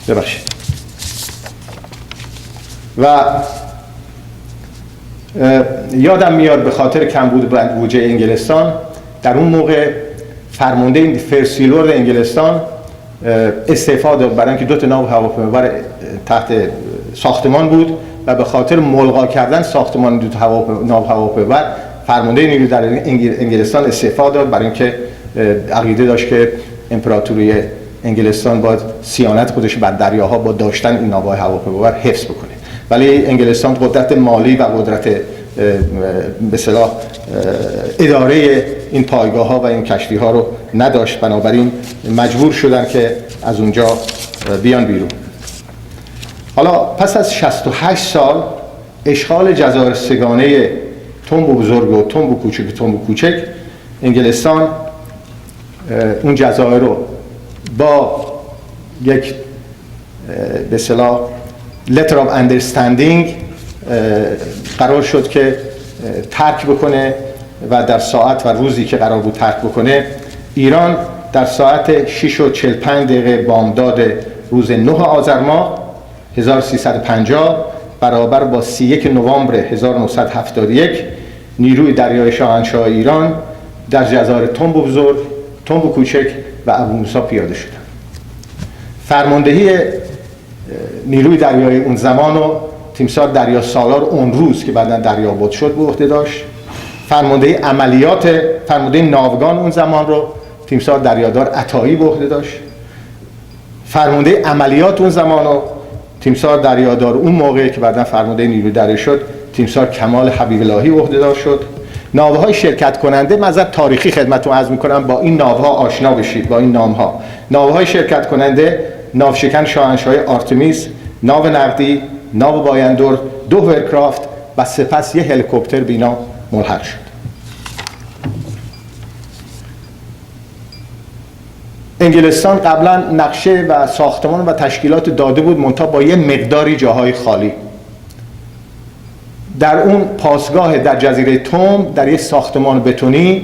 S2: ببخشید. و یادم میاد به خاطر کمبود بودجه انگلستان در اون موقع فرمانده فرسیلورد انگلستان استعفا داد برای اینکه 2 تا ناو هواپیمابر تحت ساختمان بود و به خاطر ملغا کردن ساختمان 2 تا ناو هواپیمابر فرمانده نیروی در انگلستان استعفا داد برای اینکه عقیده داشت که امپراتوری انگلستان باید صیانت خودش بر دریاها با داشتن این ناوهای هواپیمابر حفظ بکنه، ولی انگلستان قدرت مالی و قدرت به اصطلاح اداره این پایگاه ها و این کشتی ها رو نداشت، بنابراین مجبور شدن که از اونجا بیان بیرون. حالا پس از 68 سال اشغال جزایر سگانه تنب و بزرگ و تنب و کوچک انگلستان اون جزایر رو با یک به اصطلاح letter of understanding قرار شد که ترک بکنه و در ساعت و روزی که قرار بود ترک بکنه ایران در ساعت 6:45 بامداد روز 9 آذر ماه 1350 برابر با 31 نوامبر 1971 نیروی دریای شاهنشاه ایران در جزایر تنب و بزرگ، تنب و کوچک و ابو موسی پیاده شدند. فرماندهی نیروی دریایی اون زمان رو تیمسار دریا سالار اون روز که بعداً دریاباد شد به عهده داشت. فرمانده ناوگان اون زمان رو تیمسار دریادار عطایی به عهده داشت. فرمانده عملیات اون زمان رو تیمسار دریادار اون موقع که بعداً فرمانده نیروی دریایی شد تیمسار کمال حبیب الهی به عهده دار شد. ناوهای شرکت کننده، من از تاریخی خدمتتون عرض می‌کنم با این ناوها آشنا بشید، با این نام‌ها. ناوهای شرکت کننده ناوشکن شاهنشاهی آرتمیس، ناو نقدی، ناو بایندور، 2 ورکرافت و سپس یه هلیکوپتر بینا ملحق شد. انگلستان قبلا نقشه و ساختمان و تشکیلات داده بود، منتها با یه مقداری جاهای خالی. در اون پاسگاه در جزیره توم در یک ساختمان بتونی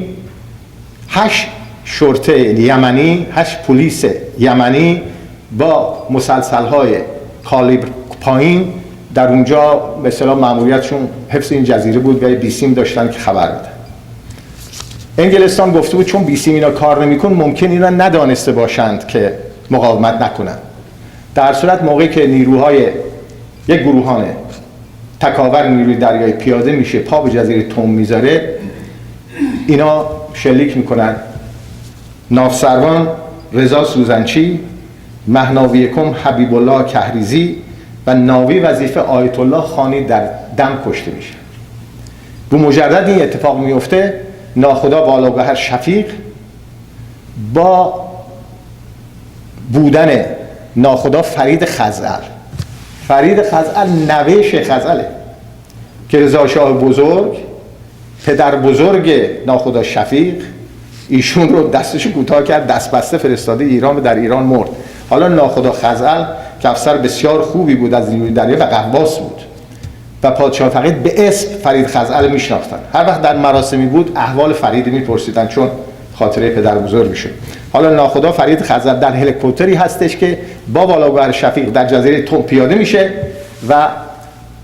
S2: 8 شرطه یمنی، 8 پلیس یمنی با مسلسل‌های کالیبر پایین در اونجا به اصطلاح مأموریتشون حفظ این جزیره بود و بیسیم داشتن که خبر بدن. انگلستان گفته بود چون بیسیم اینا کار نمی‌کنه ممکن اینا ندانسته باشند که مقاومت نکنن. در صورت موقعی که نیروهای یک گروهان تکاور نیروی دریایی پیاده میشه پا به جزیره توم میذاره، اینا شلیک میکنن. ناوسروان رضا سوزنچی، مهناوی کم حبیب الله کهریزی و ناوی وظیفه آیت الله خانی در دم کشته میشه. به مجرد این اتفاق میفته ناخدا بالاگهر شفیق با بودن ناخدا فرید خزعل نوه شیخ خزعله که رضا شاه بزرگ پدر بزرگ ناخدا شفیق ایشون رو دستش کوتاه کرد، دست بسته فرستاده ایران و در ایران مرد. حالا ناخدا خزعل که افسر بسیار خوبی بود از نیروی دریایی و غواص بود و پادشاه فقید به اسم فرید خزعل میشناختن. هر وقت در مراسمی بود احوال فرید میپرسیدن چون خاطره پدر بزرگ شد. حالا ناخدا فرید خزعل در هلیکوپتری هستش که با بالاگهر شفیق در جزیره توم پیاده میشه و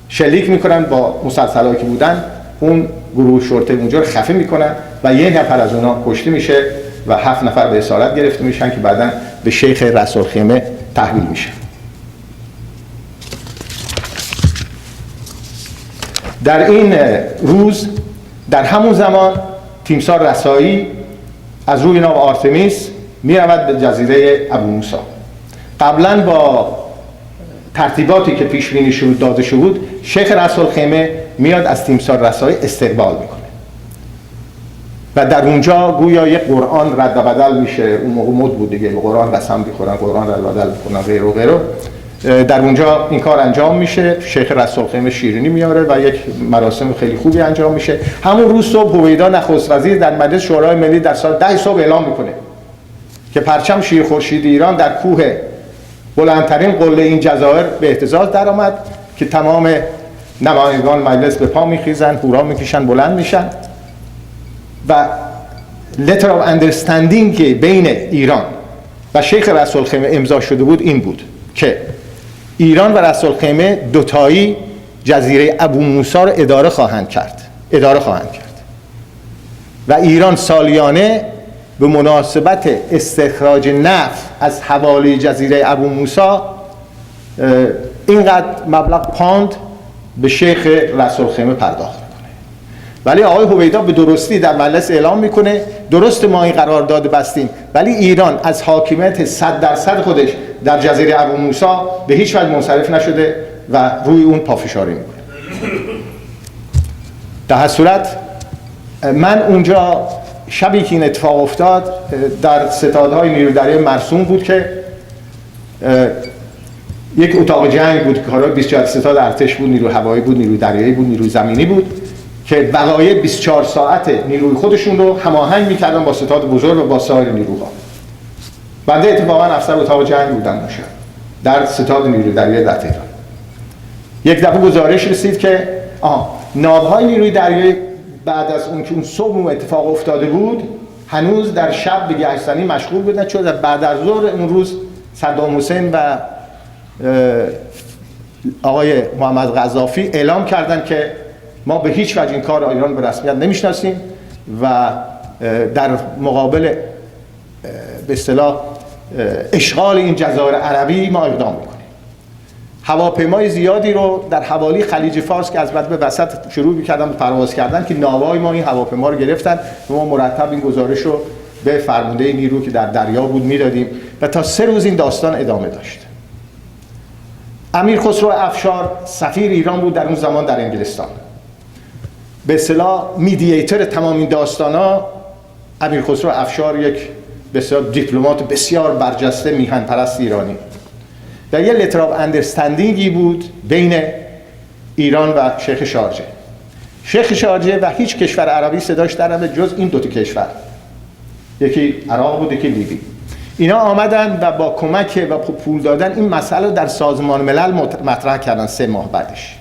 S2: شلیک میکنن با مسلسلایی که بودن، اون گروه شرطه اونجا رو خفه میکنن و 1 نفر از اونها کشته میشه و 7 نفر به اسارت گرفته میشن که بعداً به شیخ رسولخیمه تحویل میشه. در این روز در همون زمان تیمسار رسایی از روی ناو آرتمیس میرود به جزیره ابو موسی. قبلا با ترتیباتی که پیش بینی شد داده شده بود، شیخ رسولخیمه میاد از تیمسار رسایی استقبال میکنه و در اونجا گویا یک قرآن رد و بدل میشه. اون موقع مد بود دیگه، به قرآن قسم میخورن، قرآن رد و بدل میکنن غیر و غیره. در اونجا این کار انجام میشه، شیخ رسولخیمه شیرینی میاره و یک مراسم خیلی خوبی انجام میشه. همون روز صبح هویدا نخست وزیر در مجلس شورای ملی در ساعت 10 صبح اعلام میکنه که پرچم شیر خورشید ایران در کوه بلندترین قله این جزایر به اهتزاز درآمد که تمام نمایندگان مجلس به پا میخیزن، هورا میکشن، بلند میشن و letter of understanding بین ایران و شیخ رسولخیمه امضا شده بود این بود که ایران و رسولخیمه دوتایی جزیره ابو موسی را اداره خواهند کرد و ایران سالیانه به مناسبت استخراج نفت از حوالی جزیره ابو موسی اینقدر مبلغ پوند به شیخ رسولخیمه پرداخت میکنه. ولی آقای هویدا به درستی در مجلس اعلام میکنه درست ما این قرارداد بستیم، ولی ایران از حاکمیت 100% خودش در جزیره ابو موسی به هیچ وجه منصرف نشده و روی اون پافشاری میکنه. در هر صورت من اونجا شبی که این اتفاق افتاد در ستادهای نیروی دریایی مرسوم بود که یک اتاق جنگ بود که کارای 24 ستاد ارتش بود، نیروی هوایی بود، نیروی دریایی بود، نیروی زمینی بود که وقایع 24 ساعت نیروی خودشون رو هماهنگ میکردن با ستاد بزرگ و با سایر نیروها. بنده اتفاقا افسر اتاق جنگ بودم باشم در ستاد نیروی دریایی در تهران. یک دفعه گزارش رسید که ناوهای نیروی دریایی بعد از اون که اون صبح اون اتفاق افتاده بود هنوز در شب به گشتنی مشغول بودن، چون در بعد از ظهر اون روز صدام حسین و آقای محمد قذافی اعلام کردن که ما به هیچ وجه این کار ایران به رسمیت نمیشناسیم و در مقابل به اصطلاح اشغال این جزایر عربی ما اقدام میکنیم. هواپیمای زیادی رو در حوالی خلیج فارس که از بعد به وسط شروع می‌کردن پرواز کردن که ناوهای ما این هواپیما رو گرفتن و ما مرتب این گزارش رو به فرمانده نیرو که در دریا بود میدادیم و تا 3 روز این داستان ادامه داشت. امیر خسرو افشار سفیر ایران بود در اون زمان در انگلستان. به اصطلاح میدییتر تمام این داستانا امیر خسرو افشار یک بسیار دیپلمات بسیار برجسته میهن پرست ایرانی و یه لتر آف اندرستندینگی بود بین ایران و شیخ شارجه. شیخ شارجه و هیچ کشور عربی صداش در نمیاد جز این 2 کشور، یکی عراق بود یکی لیبی. اینا آمدن و با کمک و پول دادن این مسئله رو در سازمان ملل مطرح کردن 3 ماه بعدش،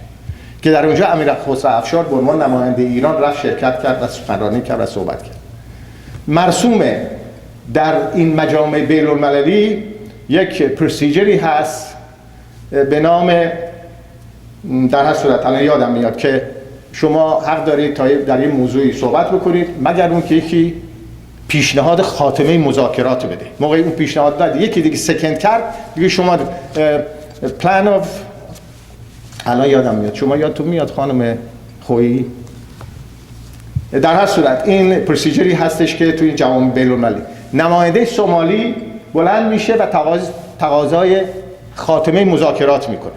S2: که در اونجا امیر خسرو افشار به عنوان نماینده ایران رفت شرکت کرد و سخنرانی کرد و صحبت کرد. مرسومه در این مجامع بین‌المللی یک پروسیجری هست به نام، در هر صورت الان یادم میاد که شما حق دارید تا در این موضوعی صحبت بکنید مگر اون که یکی پیشنهاد خاتمه مذاکرات بده. موقعی اون پیشنهاد داد یکی دیگه سکند کرد، دیگه شما پلان اف، الان یادم میاد، شما یادتون میاد خانم خویی؟ در هر صورت این پروسیجری هستش که توی جوامع بین‌المللی نماینده سومالی بلند میشه و تقاضای خاتمه مذاکرات میکنه،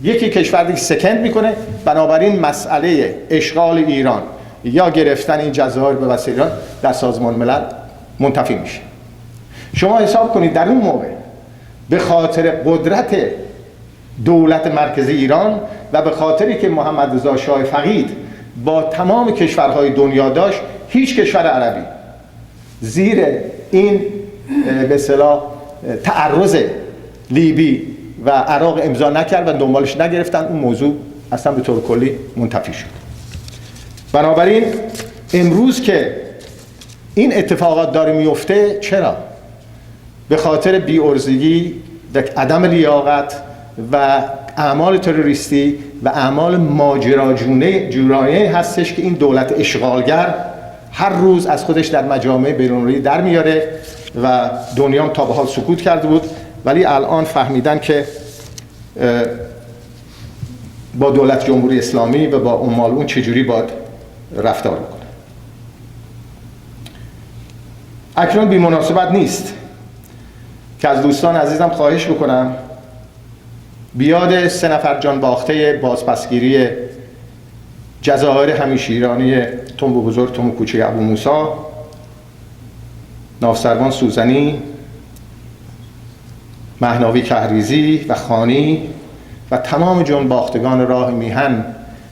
S2: یکی کشور دیگه سکند میکنه، بنابراین مسئله اشغال ایران یا گرفتن این جزایر به وسیله ایران در سازمان ملل منتفی میشه. شما حساب کنید در اون موقع به خاطر قدرت دولت مرکزی ایران و به خاطری که محمد رضا شاه فقید با تمام کشورهای دنیا داشت، هیچ کشور عربی زیر این به اصطلاح تعرض لیبی و عراق امضا نکرد و دنبالش نگرفتن، اون موضوع اصلا به طور کلی منتفی شد. بنابراین امروز که این اتفاقات داره میفته، چرا؟ به خاطر بی‌عرضگی و عدم لیاقت و اعمال تروریستی و اعمال ماجراجویانه هستش که این دولت اشغالگر هر روز از خودش در مجامع بین‌المللی در میاره و دنیا تا به حال سکوت کرده بود، ولی الان فهمیدن که با دولت جمهوری اسلامی و با عمال اون چجوری باید رفتار بکنه. اکنون بی مناسبت نیست که از دوستان عزیزم خواهش بکنم بیاد 3 نفر جان باخته بازپسگیری جزایر همیشیرانی تنب بزرگ تنب کوچک ابو موسی، ناوسروان سوزنی، مهناوی کهریزی و خانی و تمام جان باختگان راه میهن،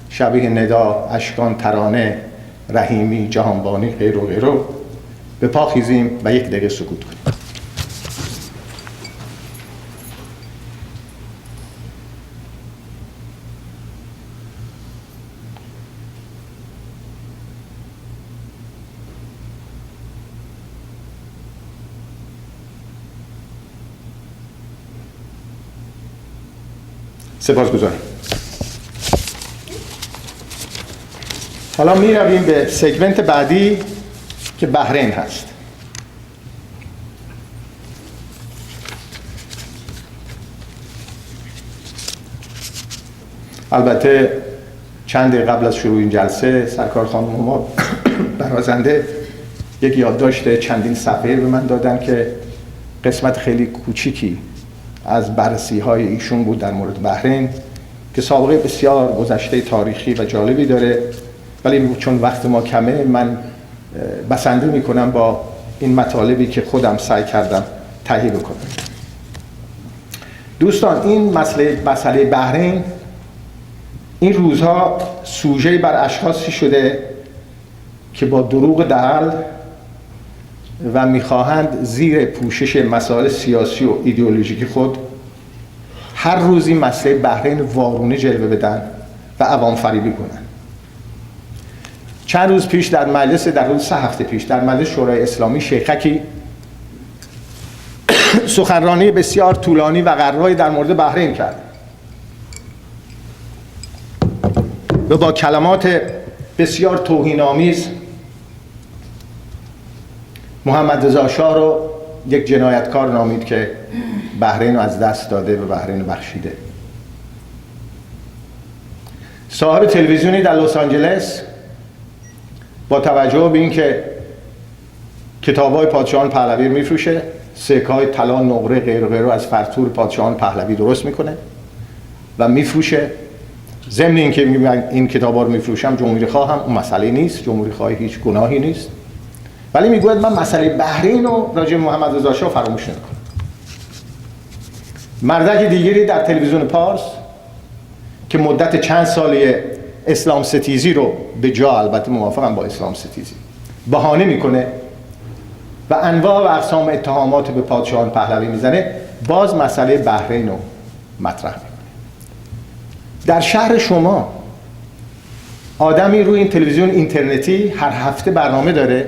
S2: شبیه ندا، اشکان، ترانه، رحیمی، جهانبانی، غیر و غیره، به پا خیزیم و 1 دقیقه سکوت کنیم. سپاسگزارم. حالا می رویم به سگمنت بعدی که بحرین هست. البته چند دقیقه قبل از شروع این جلسه سرکار خانم ما برازنده یک یادداشت چندین صفحه‌ای به من دادن که قسمت خیلی کوچیکی از بررسی‌های ایشون بود در مورد بحرین که سابقه بسیار گذشته تاریخی و جالبی داره، ولی چون وقت ما کمه من بسنده میکنم با این مطالبی که خودم سعی کردم تهیه بکنم. دوستان، این مسئله بحرین این روزها سوژه بر اشخاصی شده که با دروغ دهل و میخواهند زیر پوشش مسائل سیاسی و ایدئولوژیکی خود هر روز این مسئله بحرین وارونه جلوه بدن و عوام فریبی کنن. چند روز پیش در مجلس، در روز 3 هفته پیش در مجلس شورای اسلامی شیخکی سخنرانی بسیار طولانی و قرایی در مورد بحرین کرد و با کلمات بسیار توهین‌آمیز محمد رضا شاه رو یک جنایتکار نامید که بحرین رو از دست داده و بحرین رو بخشیده. صاحب تلویزیونی در لس آنجلس با توجه به اینکه کتاب‌های پادشاهان پهلوی رو میفروشه، سکه‌های طلا، نقره، غیر و غیره از فرتور پادشاهان پهلوی درست میکنه و میفروشه. ضمن اینکه این کتاب‌ها رو میفروشم جمهوری خواهم، اون مسئله نیست، جمهوری خواهی هیچ گناهی نیست، ولی میگوید من مسئله بحرین رو راجع به محمد رضا شاه فراموش نمی‌کنم. مردک دیگری در تلویزیون پارس که مدت چند ساله اسلام ستیزی رو به جا، البته موافقم با اسلام ستیزی، بهانه میکنه و انواع و اقسام اتهامات به پادشاهان پهلوی میزنه، باز مسئله بحرین رو مطرح میکنه. در شهر شما آدمی روی این تلویزیون اینترنتی هر هفته برنامه داره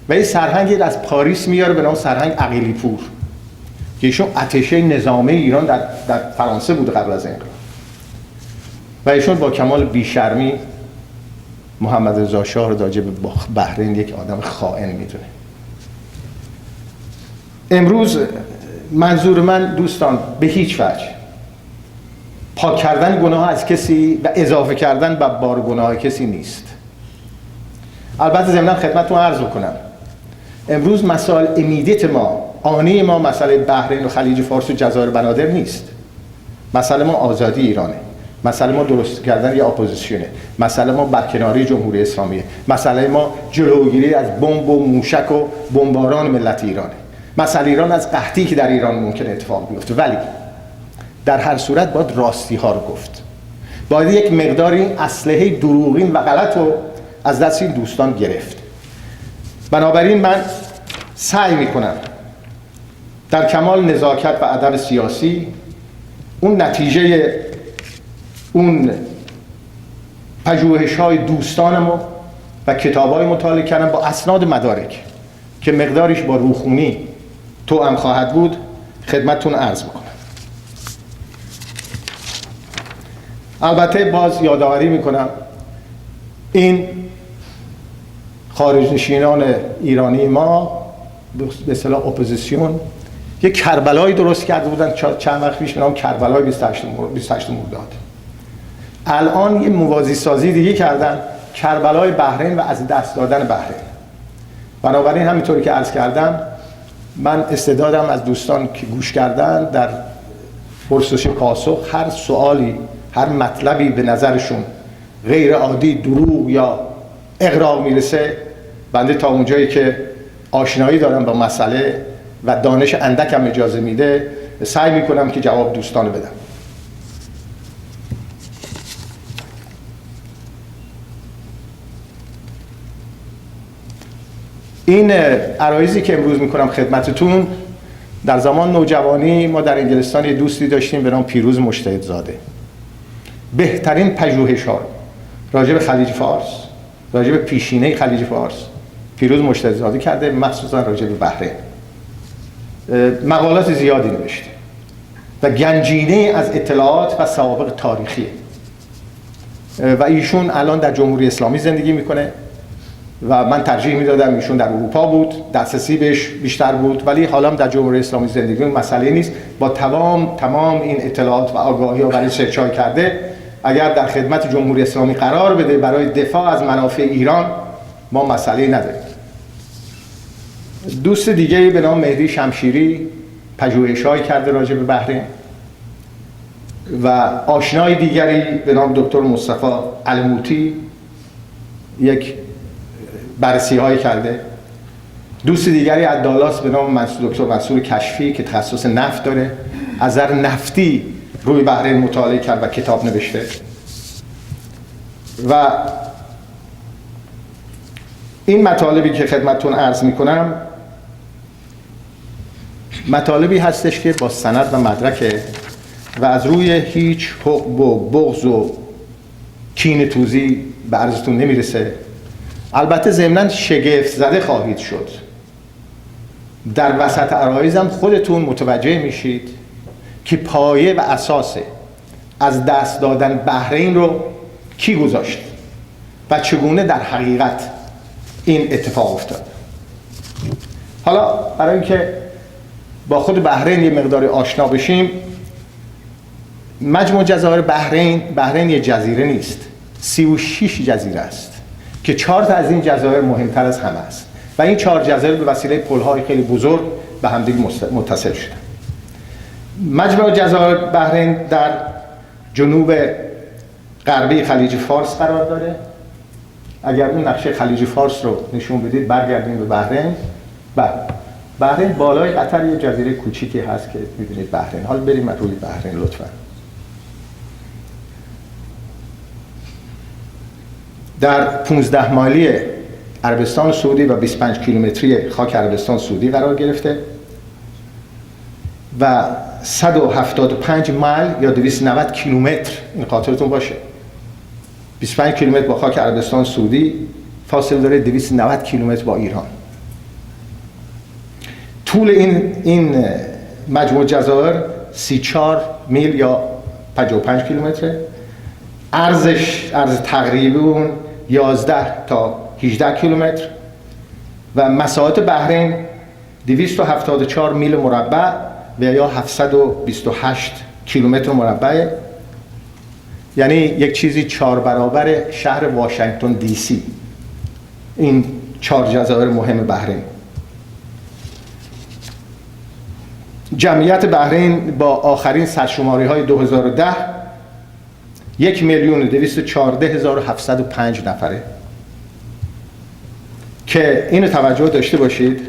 S2: و این سرهنگی از پاریس میاره به نام سرهنگ عقیلی پور که ایشون اتشه نظامی ایران در فرانسه بوده قبل از انقلاب و ایشون با کمال بیشرمی محمد رضا شاه رو راجع به بحرین یک آدم خائن میدونه. امروز منظور من دوستان به هیچ وجه پاک کردن گناه از کسی و اضافه کردن به بار گناه کسی نیست. البته ضمناً خدمتتون عرض کنم امروز مسائل امیدیت ما، آنی ما، مسئله بحرین و خلیج فارس و جزایر بنادر نیست. مسئله ما آزادی ایرانه، مسئله ما درست کردن یا اپوزیسیونه، مسئله ما برکناری جمهوری اسلامیه، مسئله ما جلوگیری از بمب و موشک و بمباران ملت ایرانه، مسئله ایران از قحطی که در ایران ممکنه اتفاق بیفته. ولی در هر صورت باید راستی ها رو گفت، باید یک مقداری اسلحه دروغین و غلط رو از دست این دوستان گرفت. بنابراین من سعی میکنم در کمال نزاکت و ادب سیاسی اون نتیجه اون پژوهش‌های دوستانمو و کتاب‌های مطالعه کردم با اسناد مدارک که مقداریش با روخونی توأم خواهد بود خدمتتون عرض بکنم. البته باز یادآوری میکنم این خارجنشینان ایرانی ما به اصطلاح اپوزیسیون یک کربلایی درست کرده بودن چند وقت پیش به نام کربلای 28 مرداد. الان یه موازی سازی دیگه کردن، کربلای بحرین و از دست دادن بحرین. بنابراین همینطوری که عرض کردم من استعدادم از دوستان که گوش کردن در پرسش پاسخ هر سوالی، هر مطلبی به نظرشون غیر عادی، دروغ یا اغراق میرسه، بنده تا اونجایی که آشنایی دارم با مسئله و دانش اندکم اجازه میده سعی میکنم که جواب دوستانه بدم. این عرایضی که امروز میکنم خدمتتون، در زمان نوجوانی ما در انگلستان یه دوستی داشتیم به نام پیروز مجتهدزاده. بهترین پژوهش ها راجع به خلیج فارس، راجع به پیشینه خلیج فارس پیروز مجتهدزاده کرده، مخصوصا راجع به بحرین مقالات زیادی نوشته و گنجینه از اطلاعات و سوابق تاریخی و ایشون الان در جمهوری اسلامی زندگی میکنه و من ترجیح میدادم ایشون در اروپا بود، دسترسی بهش بیشتر بود، ولی حالا در جمهوری اسلامی زندگی مسئله نیست. با تمام این اطلاعات و آگاهی ها برای سرچای کرده اگر در خدمت جمهوری اسلامی قرار بده برای دفاع از منافع ایران ما مسئله نداریم. دوست دیگه به نام مهدی شمشیری پژوهش‌هایی کرده راجع به بحرین و آشنای دیگری به نام دکتر مصطفی الموتی یک بررسی‌هایی کرده. دوست دیگری از دالاس به نام دکتر منصور کشفی که تخصص نفت داره از نظر نفتی روی بحرین مطالعه کرد و کتاب نوشته. و این مطالبی که خدمتتون عرض میکنم مطالبی هستش که با سند و مدرکه و از روی هیچ حقد و بغض و کینه توزی به عرضتون نمیرسه. البته ضمناً شگفت زده خواهید شد. در وسط عرایضم خودتون متوجه میشید که پایه و اساس از دست دادن بحرین رو کی گذاشت و چگونه در حقیقت این اتفاق افتاد. حالا برای اینکه با خود بحرین یه مقدار آشنا بشیم، مجموع جزایر بحرین یه جزیره نیست، 36 جزیره است که 4 تا از این جزایر مهمتر از همه است و این 4 جزایر به وسیله پل‌های خیلی بزرگ به همدیگه متصل شدن. مجموع جزایر بحرین در جنوب غربی خلیج فارس قرار داره. اگر اون نقشه خلیج فارس رو نشون بدید برگردیم به بحرین. بحرین بالای قطر یه جزیره کوچیکی هست که می‌بینید بحرین. حالا بریم روی بحرین لطفاً. در 15 مایلی عربستان سعودی و 25 کیلومتری خاک عربستان سعودی قرار گرفته و 175 مایل یا 290 کیلومتر، این خاطرتون باشه، 25 کیلومتر با خاک عربستان سعودی فاصله داره، 290 کیلومتر با ایران. طول این مجموع جزایر 34 میل یا 55 کیلومتره. عرض تقریبا 11 تا 18 کیلومتر و مساحت بحرین 274 میل مربع و یا 728 کیلومتر مربع، یعنی یک چیزی 4 برابر شهر واشنگتن دی سی. این 4 جزایر مهم بحرین. جمعیت بحرین با آخرین سرشماری‌های 2010 1,214,705 نفره که اینو توجه داشته باشید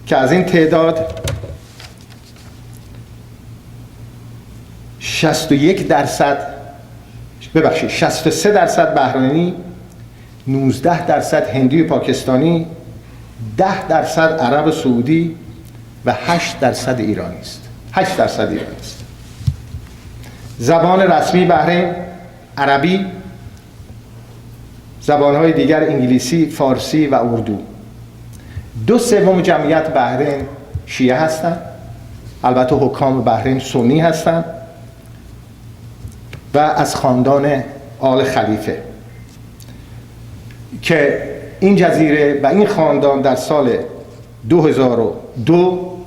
S2: که از این تعداد 63% بحرینی، 19% هندی و پاکستانی، 10% عرب سعودی و 8% ایرانی است. 8% ایرانی است. زبان رسمی بحرین عربی، زبان‌های دیگر انگلیسی، فارسی و اردو. 2/3 جمعیت بحرین شیعه هستند. البته حکام بحرین سنی هستند و از خاندان آل خلیفه که این جزیره و این خاندان در سال 2002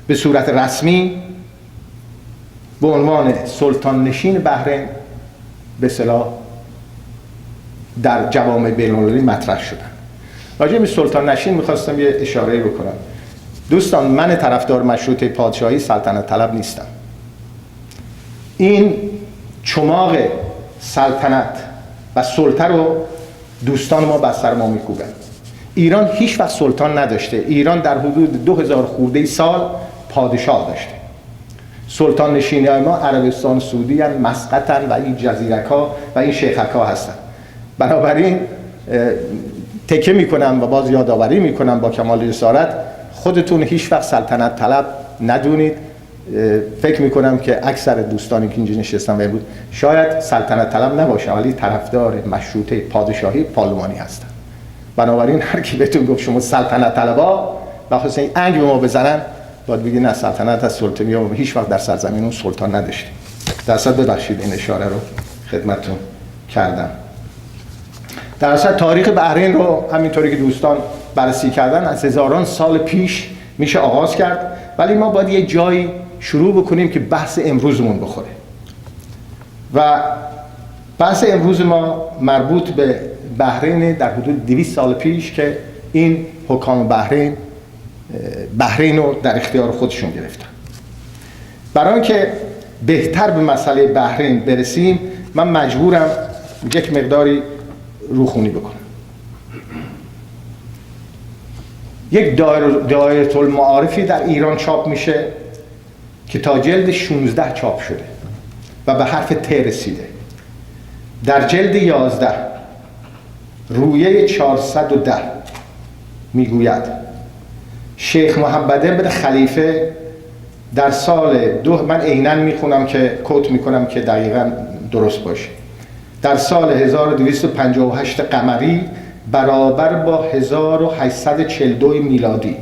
S2: به صورت رسمی به عنوان سلطان نشین بحرین به اصطلاح در جوامع بین‌المللی مطرح شدن. راجع به سلطان نشین میخواستم یه اشاره بکنم. دوستان، من طرفدار مشروطه پادشاهی سلطنت طلب نیستم. این چماق سلطنت و سلطه رو دوستان ما بر سر ما میکوبن. ایران هیچ وقت سلطان نداشته. ایران در حدود 2000 خورده سال پادشاه داشته. سلطان نشینی های ما عربستان سعودی هستند، مسقط و این جزیرک ها و این شیخک ها هستند. بنابراین تکه میکنم و باز یادآوری میکنم با کمال جسارت، خودتون هیچ وقت سلطنت طلب ندونید. فکر میکنم که اکثر دوستانی که اینجا نشستن و بود شاید سلطنت طلب نباشه ولی طرفدار مشروطه پادشاهی پارلمانی هستن. بنابراین هر کی بهتون گفت شما سلطنت طلبا و خواستن این انگ به ما بزنن، باید بگید نه، سلطنت از سلطنی ها هیچ وقت در سرزمین اون سلطان نداشتیم. در اصل ببخشید این اشاره رو خدمتتون کردم. در اصل تاریخ بحرین رو همینطوری که دوستان بررسی کردن از هزاران سال پیش میشه آغاز کرد، ولی ما باید یه جایی شروع بکنیم که بحث امروزمون بخوره. و بحث امروز ما مربوط به بحرین در حدود 200 سال پیش که این حکام بحرین رو در اختیار خودشون گرفتن. برای اینکه بهتر به مسئله بحرین برسیم، من مجبورم یک مقداری روخونی بکنم. یک دایره المعارفی در ایران چاپ میشه که تا جلد 16 چاپ شده و به حرف ت رسیده. در جلد 11 رویه 410 میگوید شیخ محمد بن خلیفه در سال من عیناً میخونم که کوت میکنم که دقیقاً درست باشه. در سال 1258 قمری برابر با 1842 میلادی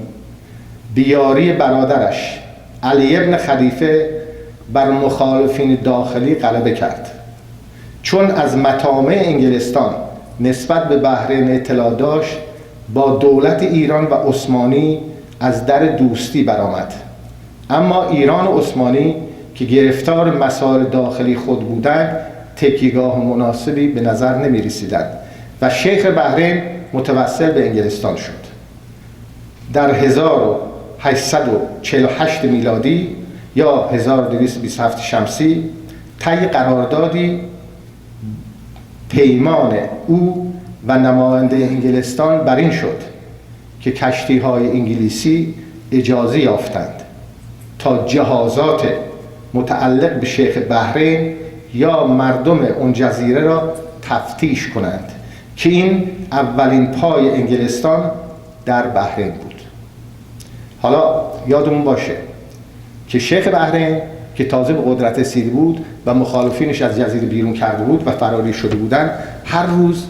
S2: بیاری برادرش علی ابن خلیفه بر مخالفین داخلی غلبه کرد. چون از مطامع انگلستان نسبت به بحرین اطلاع داشت، با دولت ایران و عثمانی از در دوستی برآمد. اما ایران و عثمانی که گرفتار مسائل داخلی خود بودند، تکیهگاه مناسبی به نظر نمی رسیدند و شیخ بحرین متوسل به انگلستان شد. در 1848 میلادی یا 1227 شمسی طی قراردادی پیمان او و نماینده انگلستان بر این شد که کشتی‌های انگلیسی اجازه یافتند تا جهازات متعلق به شیخ بحرین یا مردم اون جزیره را تفتیش کنند که این اولین پای انگلستان در بحرین بود. حالا یادمون باشه که شیخ بحرین که تازه به قدرت رسیده بود و مخالفینش از جزیره بیرون کرده بود و فراری شده بودن، هر روز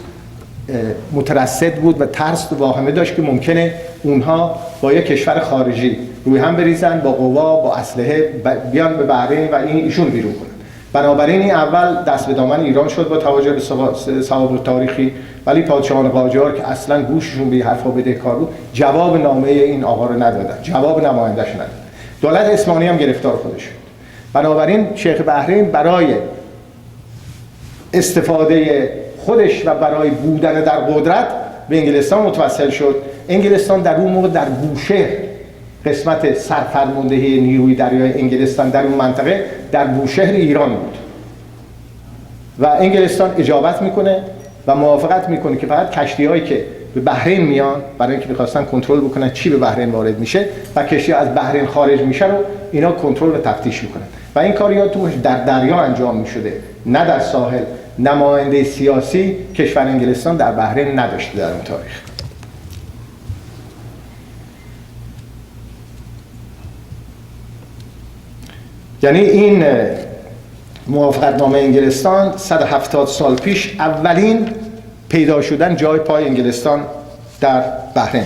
S2: مترصد بود و ترس و واهمه داشت که ممکنه اونها با یک کشور خارجی روی هم بریزن، با قوا، با اسلحه بیان به بحرین و ایشون بیرون کنن. بنابراین این اول دست به دامن ایران شد با توجه به سوابق تاریخی، ولی پادشاهان قاجار که اصلا گوششون به این حرفا بدهکار بود جواب نامه این آقا رو ندادن، جواب نماینده‌اش ندادن. دولت عثمانی هم گرفتار خودش شد. بنابراین شیخ بحرین برای استفاده خودش و برای بودن در قدرت به انگلستان متوسل شد. انگلستان در اون موقع در بوشهر، قسمت سرفرماندهی نیروی دریای انگلستان در اون منطقه، در بوشهر ایران بود و انگلستان اجابت میکنه و موافقت میکنه که فقط کشتی‌هایی که به بحرین میان، برای اینکه می‌خواستن کنترل بکنن چی به بحرین وارد میشه و کشتی از بحرین خارج میشه رو اینا کنترل و تفتیش میکنن و این کار یادتون در دریا انجام میشده، نه در ساحل. نماینده سیاسی کشور انگلستان در بحرین نداشته در اون تاریخ. یعنی این موافقتنامه انگلستان 170 سال پیش اولین پیدا شدن جای پای انگلستان در بحرین.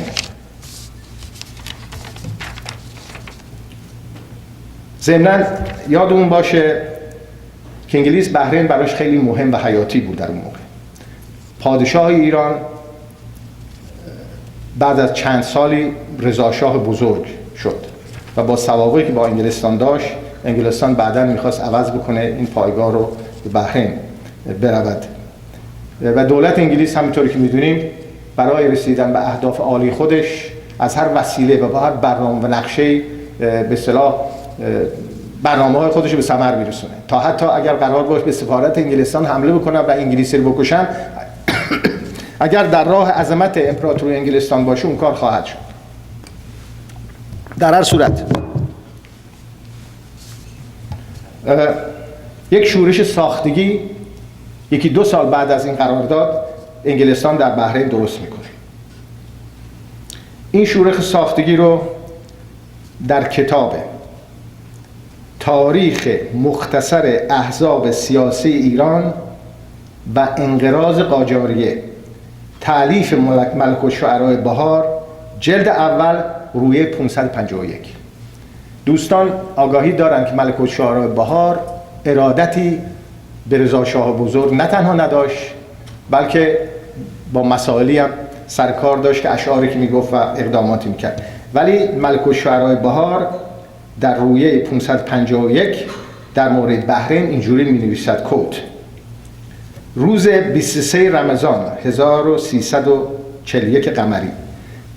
S2: ضمناً یادمون باشه که انگلیس بحرین براش خیلی مهم و حیاتی بود در اون موقع. پادشاه ایران بعد از چند سالی رضاشاه بزرگ شد و با سوابقی که با انگلستان داشت، انگلستان بعداً میخواست عوض بکنه این پایگاه رو به بحرین برود و دولت انگلیس همینطوری که میدونیم برای رسیدن به اهداف عالی خودش از هر وسیله و با هر برنامه و نقشه‌ای به اصطلاح برنامه‌های خودش رو به ثمر میرسونه، تا حتی اگر قرار باشه به سفارت انگلستان حمله بکنن و انگلیسی رو بکشن، اگر در راه عظمت امپراتوری انگلستان باشه اون کار خواهد شد. در هر صورت یک شورش ساختگی 1-2 سال بعد از این قرارداد انگلستان در بحرین درست میکنه. این شورش ساختگی رو در کتاب تاریخ مختصر احزاب سیاسی ایران و انقراض قاجاریه، تألیف ملک الشعراء بهار، جلد اول، رویه 551. دوستان آگاهی دارند که ملک الشعراء بهار ارادتی به رضا شاه بزرگ نه تنها نداشت، بلکه با مسائلی هم سرکار داشت که اشعاری که میگفت و اقداماتی میکرد. ولی ملک الشعراء بهار در رویه 551 در مورد بحرین اینجوری می نویسد: کوت: روز 23 رمضان 1341 قمری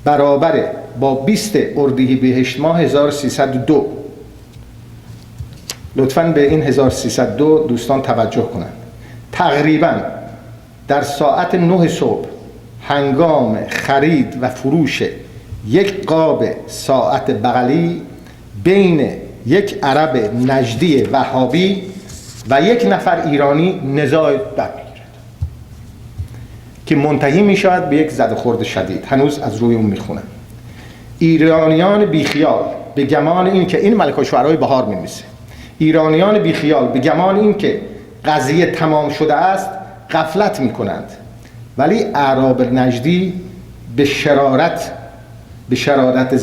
S2: برابر با 20 اردیبهشت ماه 1302. لطفاً به این 1302 دوستان توجه کنند. تقریباً در ساعت 9 صبح هنگام خرید و فروش یک قاب ساعت بغلی بین یک عرب نجدی وهابی و یک نفر ایرانی نزاع در میگیرد که منتهی می شود به یک زدخورد شدید. هنوز از روی اون میخونم. ایرانیان بیخیال به گمان این که این ملک الشعراء بهار می‌نویسه، ایرانیان بیخیال به گمان این که قضیه تمام شده است غفلت میکنند، ولی اعراب نجدی به شرارت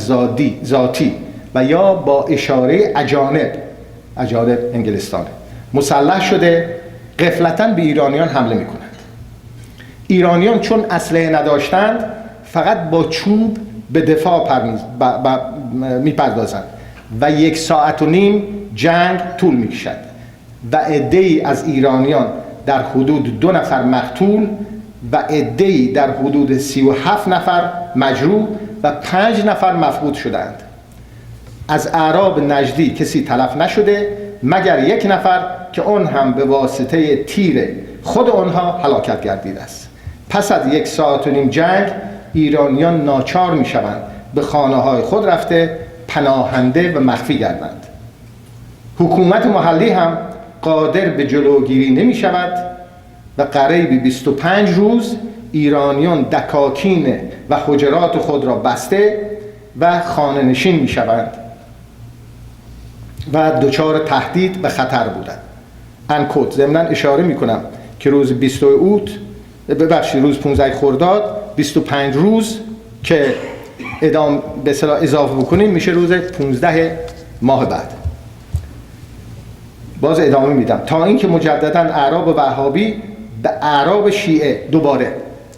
S2: ذاتی و یا با اشاره اجانب انگلستان مسلح شده غفلتاً به ایرانیان حمله میکنند. ایرانیان چون اسلحه نداشتند فقط با چوب به دفاع میپردازند و 1.5 ساعت جنگ طول میکشد و عده‌ای از ایرانیان در حدود 2 نفر مقتول و عده‌ای در حدود 37 نفر مجروح و 5 نفر مفقود شدند. از اعراب نجدی کسی تلف نشده مگر 1 نفر که اون هم به واسطه تیر خود آنها هلاکت گردیده است. پس از 1.5 ساعت جنگ ایرانیان ناچار می شوند به خانه های خود رفته پناهنده و مخفی گردند. حکومت محلی هم قادر به جلوگیری نمی شود و قریب 25 روز ایرانیان دکاکین و حجرات خود را بسته و خانه نشین می شوند و دچار تهدید و خطر بودند. انکوت. ضمناً اشاره می کنم که روز 20 اوت روز 15 خرداد 25 روز که به اصطلاح اضافه بکنیم میشه روز 15 ماه بعد. باز ادامه میدم تا اینکه مجددا اعراب وهابی به اعراب شیعه دوباره،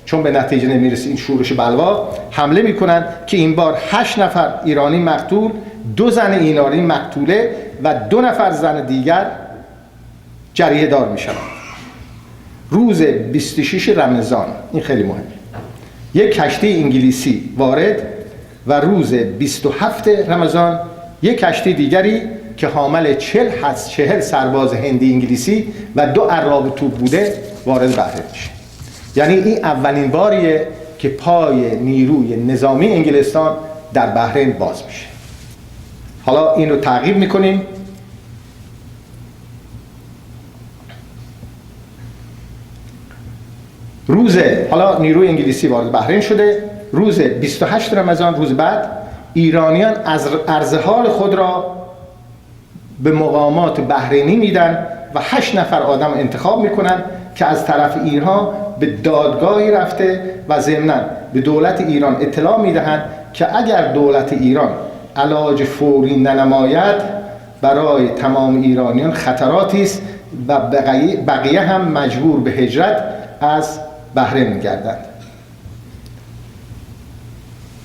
S2: چون به نتیجه نمیرسه این شورش بلوا، حمله میکنن که این بار 8 نفر ایرانی مقتول، 2 زن ایرانی مقتوله و 2 نفر زن دیگر جریحه دار میشن. روز 26 رمضان، این خیلی مهمه، یک کشتی انگلیسی وارد و روز 27 رمضان یک کشتی دیگری که حامل 40 سرباز هندی انگلیسی و 2 عراب توپ بوده وارد بحرین میشه. یعنی این اولین باریه که پای نیروی نظامی انگلستان در بحرین باز میشه. حالا این رو تعقیب میکنیم. حالا نیروی انگلیسی وارد بحرین شده. روز 28 رمضان، روز بعد، ایرانیان از ارزحال خود را به مقامات بحرینی میدن و 8 نفر آدم انتخاب میکنن که از طرف ایران به دادگاهی رفته و ضمناً به دولت ایران اطلاع میدهند که اگر دولت ایران علاج فوری ننماید برای تمام ایرانیان خطراتی است و بقیه هم مجبور به هجرت از بحرین می‌گردند.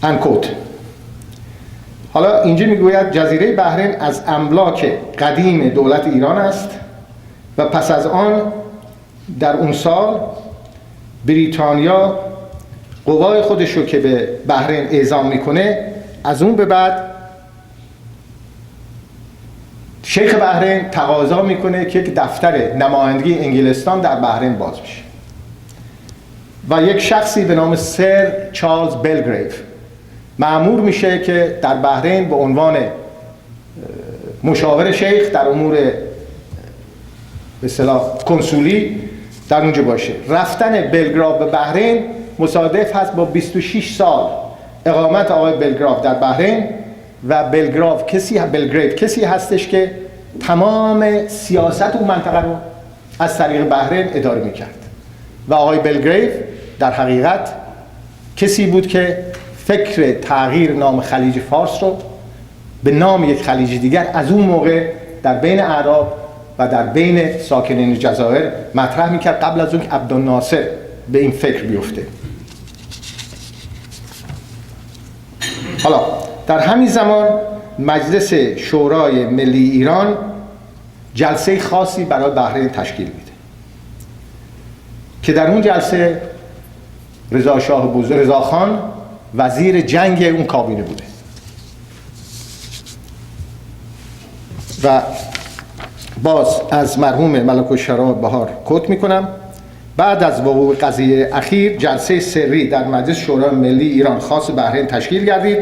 S2: انکوت. حالا اینجا میگوید جزیره بحرین از املاک قدیم دولت ایران است و پس از آن در اون سال بریتانیا قوای خودش رو که به بحرین اعزام میکنه، از اون به بعد شیخ بحرین تقاضا میکنه که دفتر نمایندگی انگلستان در بحرین باز بشه و یک شخصی به نام سر چارلز بلگریو مأمور میشه که در بحرین به عنوان مشاور شیخ در امور به اصطلاح کنسولی در اونجا باشه. رفتن بلگراف به بحرین مصادف هست با 26 سال اقامت آقای بلگراف در بحرین و بلگریو کسی هستش که تمام سیاست اون منطقه رو از طریق بحرین اداره میکرد و آقای بلگریو در حقیقت کسی بود که فکر تغییر نام خلیج فارس رو به نام یک خلیج دیگر از اون موقع در بین اعراب و در بین ساکنین جزایر مطرح میکرد قبل از اون که عبدالناصر به این فکر بیفته. حالا در همین زمان مجلس شورای ملی ایران جلسه خاصی برای بحرین تشکیل میده که در اون جلسه رضا خان وزیر جنگ اون کابینه بوده و باز از مرحوم ملک الشعراء بهار کوت میکنم. بعد از وقوع قضیه اخیر جلسه سری در مجلس شورای ملی ایران خاص بحرین تشکیل گردید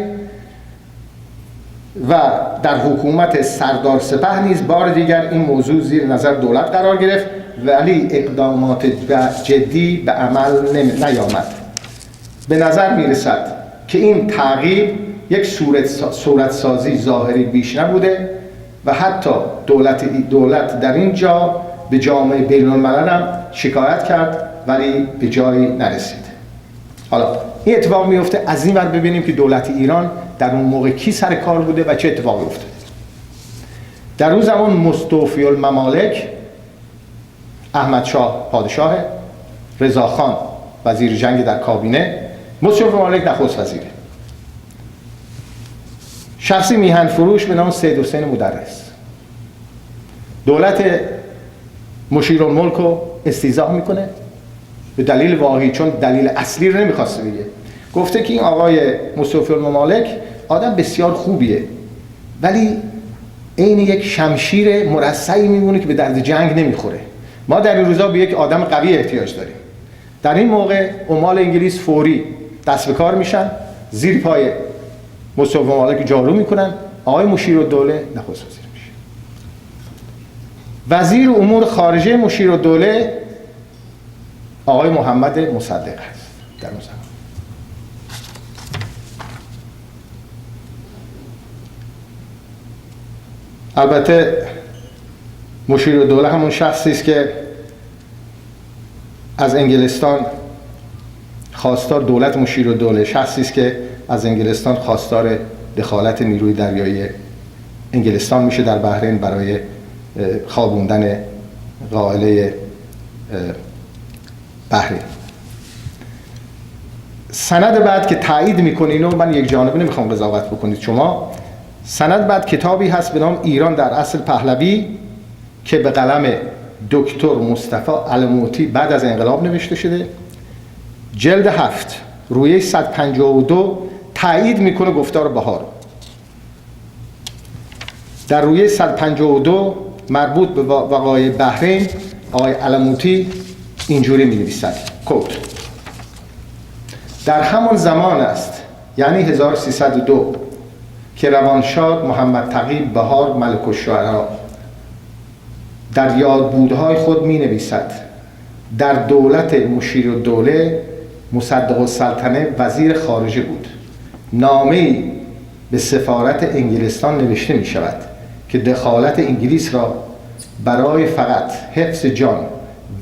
S2: و در حکومت سردار سپه نیز بار دیگر این موضوع زیر نظر دولت قرار گرفت ولی اقدامات جدی به عمل نیامد. به نظر میرسد که این تغییر یک صورتسازی ظاهری بیش نبوده و حتی دولت در اینجا به جامعه بین الملل هم شکایت کرد ولی به جایی نرسید. حالا این اتفاق میفته. از این ور ببینیم که دولت ایران در اون موقع کی سر کار بوده و چه اتفاقی افتاده. در اون زمان مستوفی الممالک احمد شاه پادشاه، رضا خان وزیر جنگ در کابینه، مستوفی الممالک نخست وزیره، شخصی میهن فروش به نام سید حسین مدرس دولت مشیرالملک رو استیضاح میکنه به دلیل واهی، چون دلیل اصلی رو نمیخواسته بگه. گفته که این آقای مستوفی الممالک آدم بسیار خوبیه ولی عین یک شمشیر مرصعی میمونه که به درد جنگ نمیخوره. ما در این روزا به یک آدم قوی احتیاج داریم. در این موقع عمال انگلیس فوری دست به کار میشن، زیر پای مستوفی الممالک جارو میکنن. آقای مشیرالدوله نخست وزیر میشه. وزیر امور خارجه مشیرالدوله آقای محمد مصدق است. در اون زمان. البته مشیرالدوله همون شخصی است که از انگلستان خواستار، دولت مشیرالدوله شخصی است که از انگلستان خواستار دخالت نیروی دریایی انگلستان میشه در بحرین برای خوابوندن قائله بحرین. سند بعد که تایید میکنه، اینو من یک جانبه نمیخوام قضاوت بکنید شما، سند بعد کتابی هست به نام ایران در عصر پهلوی که به قلم دکتر مصطفی الموتی بعد از انقلاب نوشته شده، جلد 7 رویه 152 تایید میکنه گفتار بهار. در رویه 152 مربوط به وقایع بحرین آقای الموتی اینجوری می‌نویسد: کوت: در همان زمان است، یعنی 1302، که روانشاد محمد تقی بهار ملک الشعرا در یادبودهای خود می‌نویسد در دولت مشیرالدوله مصدق السلطنه وزیر خارجه بود. نامه‌ای به سفارت انگلستان نوشته می شود که دخالت انگلیس را برای فقط حفظ جان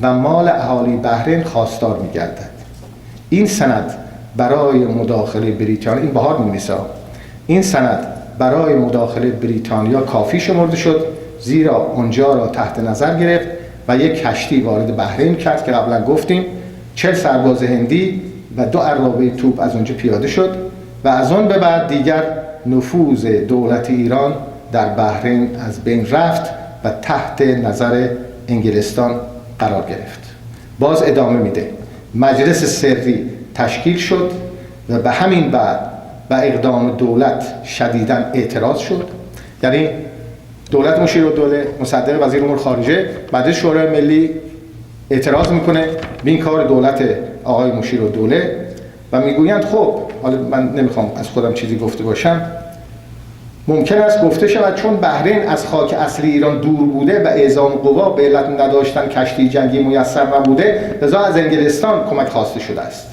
S2: و مال اهالی بحرین خواستار می گردد. این سند برای مداخله بریتانیا، این بهار می نویسد، این سند برای مداخله بریتانیا کافی شمرده شد، زیرا آنجا را تحت نظر گرفت و یک کشتی وارد بحرین کرد که قبلا گفتیم 40 سرباز هندی و 2 عرابه توپ از اونجا پیاده شد و از اون به بعد دیگر نفوذ دولت ایران در بحرین از بین رفت و تحت نظر انگلستان قرار گرفت. باز ادامه میده: مجلس سری تشکیل شد و به همین بعد و اقدام دولت شدیداً اعتراض شد. یعنی دولت مشیرالدوله مصدق وزیر امور خارجه، مجلس شورای ملی اعتراض میکنه به این کار دولت آقای مشیرالدوله و میگویند خب، حالا من نمیخوام از خودم چیزی گفته باشم، ممکن است گفته شود چون بحرین از خاک اصلی ایران دور بوده و اعزام قوا به علت نداشتن کشتی جنگی میسر نبوده، لذا از انگلستان کمک خواسته شده است،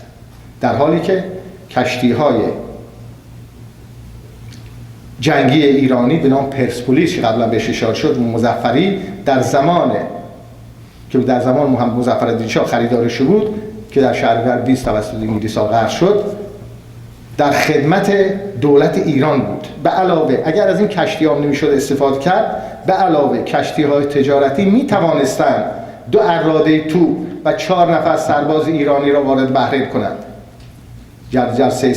S2: در حالی که کشتی‌های جنگی ایرانی به نام پرسپولیس که قبلا بهش اشاره شد، مظفری، در زمان محمد مظفرالدین شاه خریدارش بود که در شهریور 20 توسط انگلیس‌ها غرق شد، در خدمت دولت ایران بود. به علاوه اگر از این کشتی‌ها نمی‌شد استفاده کرد، به علاوه کشتی‌های تجارتی می‌توانستند 2 اراده توپ و 4 نفر سرباز ایرانی را وارد بحرین کنند. جلسه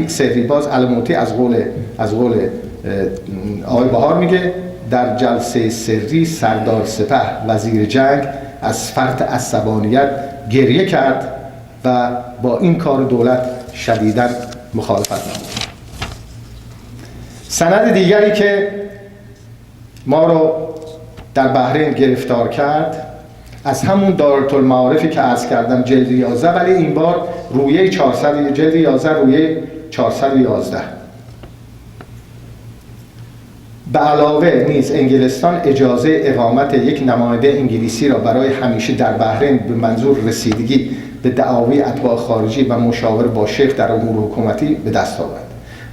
S2: سری باز الموتی از قول آقای بهار میگه در جلسه سری سردار سپه وزیر جنگ از فرط عصبانیت گریه کرد و با این کار دولت شدیداً مخالفت نمود. سند دیگری که ما رو در بحرین گرفتار کرد از همون دارالمعارفی که عرض کردم، جلد 11، ولی این بار رویه 400، جلد 11 رویه 411. به علاوه نیز انگلستان اجازه اقامت یک نماینده انگلیسی را برای همیشه در بحرین به منظور رسیدگی به دعاوی اتباع خارجی و مشاور با شیخ در امور حکومتی به دست آورد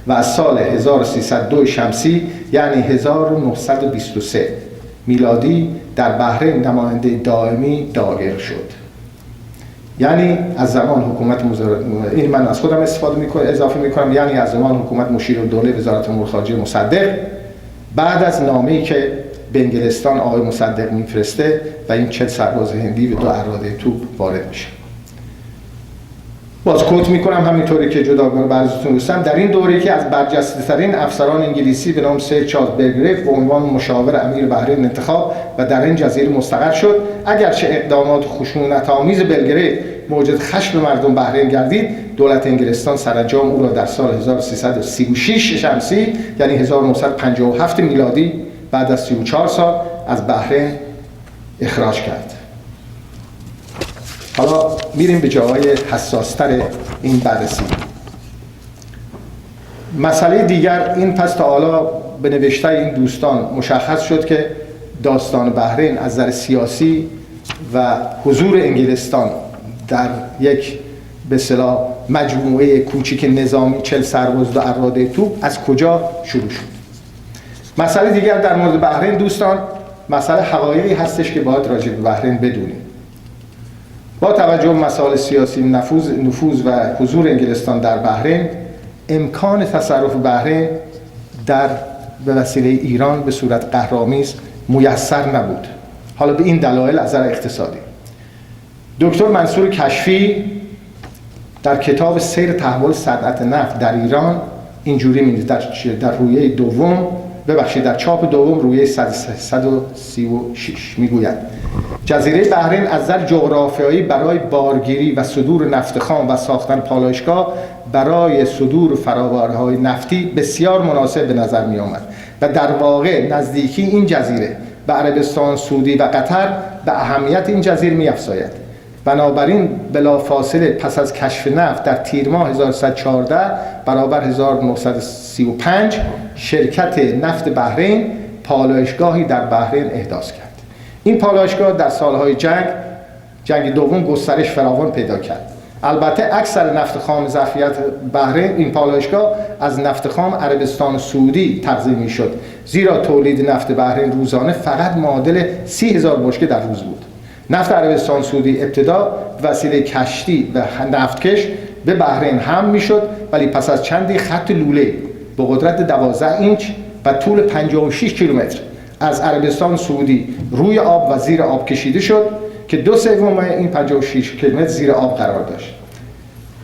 S2: و از سال 1302 شمسی یعنی 1923 میلادی در بحرین نماینده دائمی دایر شد. یعنی از زمان حکومت این من از خودم اضافه میکنم، یعنی از زمان حکومت مشیرالدوله وزارت امور خارجه مصدق، بعد از نامه‌ای که به انگلستان آقای مصدق میفرسته و این 40 سرباز هندی و 2 اراده توپ وارد میشه. باز کوت میکنم همینطوری که جداگانه براتون گفتم، در این دوره که از برجسته‌ترین افسران انگلیسی به نام سر چارلز برگریف به عنوان مشاور امیر بحرین انتخاب و در این جزیره مستقر شد، اگرچه اقدامات خشونت‌آمیز برگریف موجب خشم مردم بحرین گردید، دولت انگلستان سرانجام او را در سال 1336 شمسی یعنی 1957 میلادی بعد از 34 سال از بحرین اخراج کرد. حالا میریم به جاهای حساستر این بررسی. مسئله دیگر این، پس تا حالا به نوشته این دوستان مشخص شد که داستان بحرین از نظر سیاسی و حضور انگلستان در یک به اصطلاح مجموعه کوچیک نظامی 40 سرباز و اراده توپ از کجا شروع شد. مسئله دیگر در مورد بحرین دوستان، مسئله حقایقی هستش که باید راجع به بحرین بدونیم. با توجه به مسائل سیاسی، نفوذ و حضور انگلستان در بحرین، امکان تصرف بحرین به وسیله ایران به صورت قهرآمیز میسر نبود. حالا به این دلایل از نظر اقتصادی. دکتر منصور کشفی در کتاب سیر تحول صنعت نفت در ایران اینجوری می‌نویسد، در رویه دوم، در چاپ دوم رویه 136 میگوید: جزیره بحرین از نظر جغرافیایی برای بارگیری و صدور نفت خام و ساختن پالایشگاه برای صدور فراورهای نفتی بسیار مناسب به نظر می آمد و در واقع نزدیکی این جزیره به عربستان سعودی و قطر به اهمیت این جزیره می افزاید. بنابراین بلافاصله پس از کشف نفت در تیر ماه 1114 برابر 1935 شرکت نفت بحرین پالایشگاهی در بحرین احداث کرد. این پالایشگاه در سالهای جنگ دوم گسترش فراوان پیدا کرد. البته اکثر نفت خام ظرفیت بحرین این پالایشگاه از نفت خام عربستان سعودی تغذیه میشد، زیرا تولید نفت بحرین روزانه فقط معادل 30,000 بشکه در روز بود. نفت عربستان سعودی ابتدا وسیله کشتی و نفتکش به بحرین حمل میشد، ولی پس از چندی خط لوله با قدرت 12 اینچ و طول 56 کیلومتر از عربستان سعودی روی آب و زیر آب کشیده شد که 2/3 این 56 کیلومتر زیر آب قرار داشت.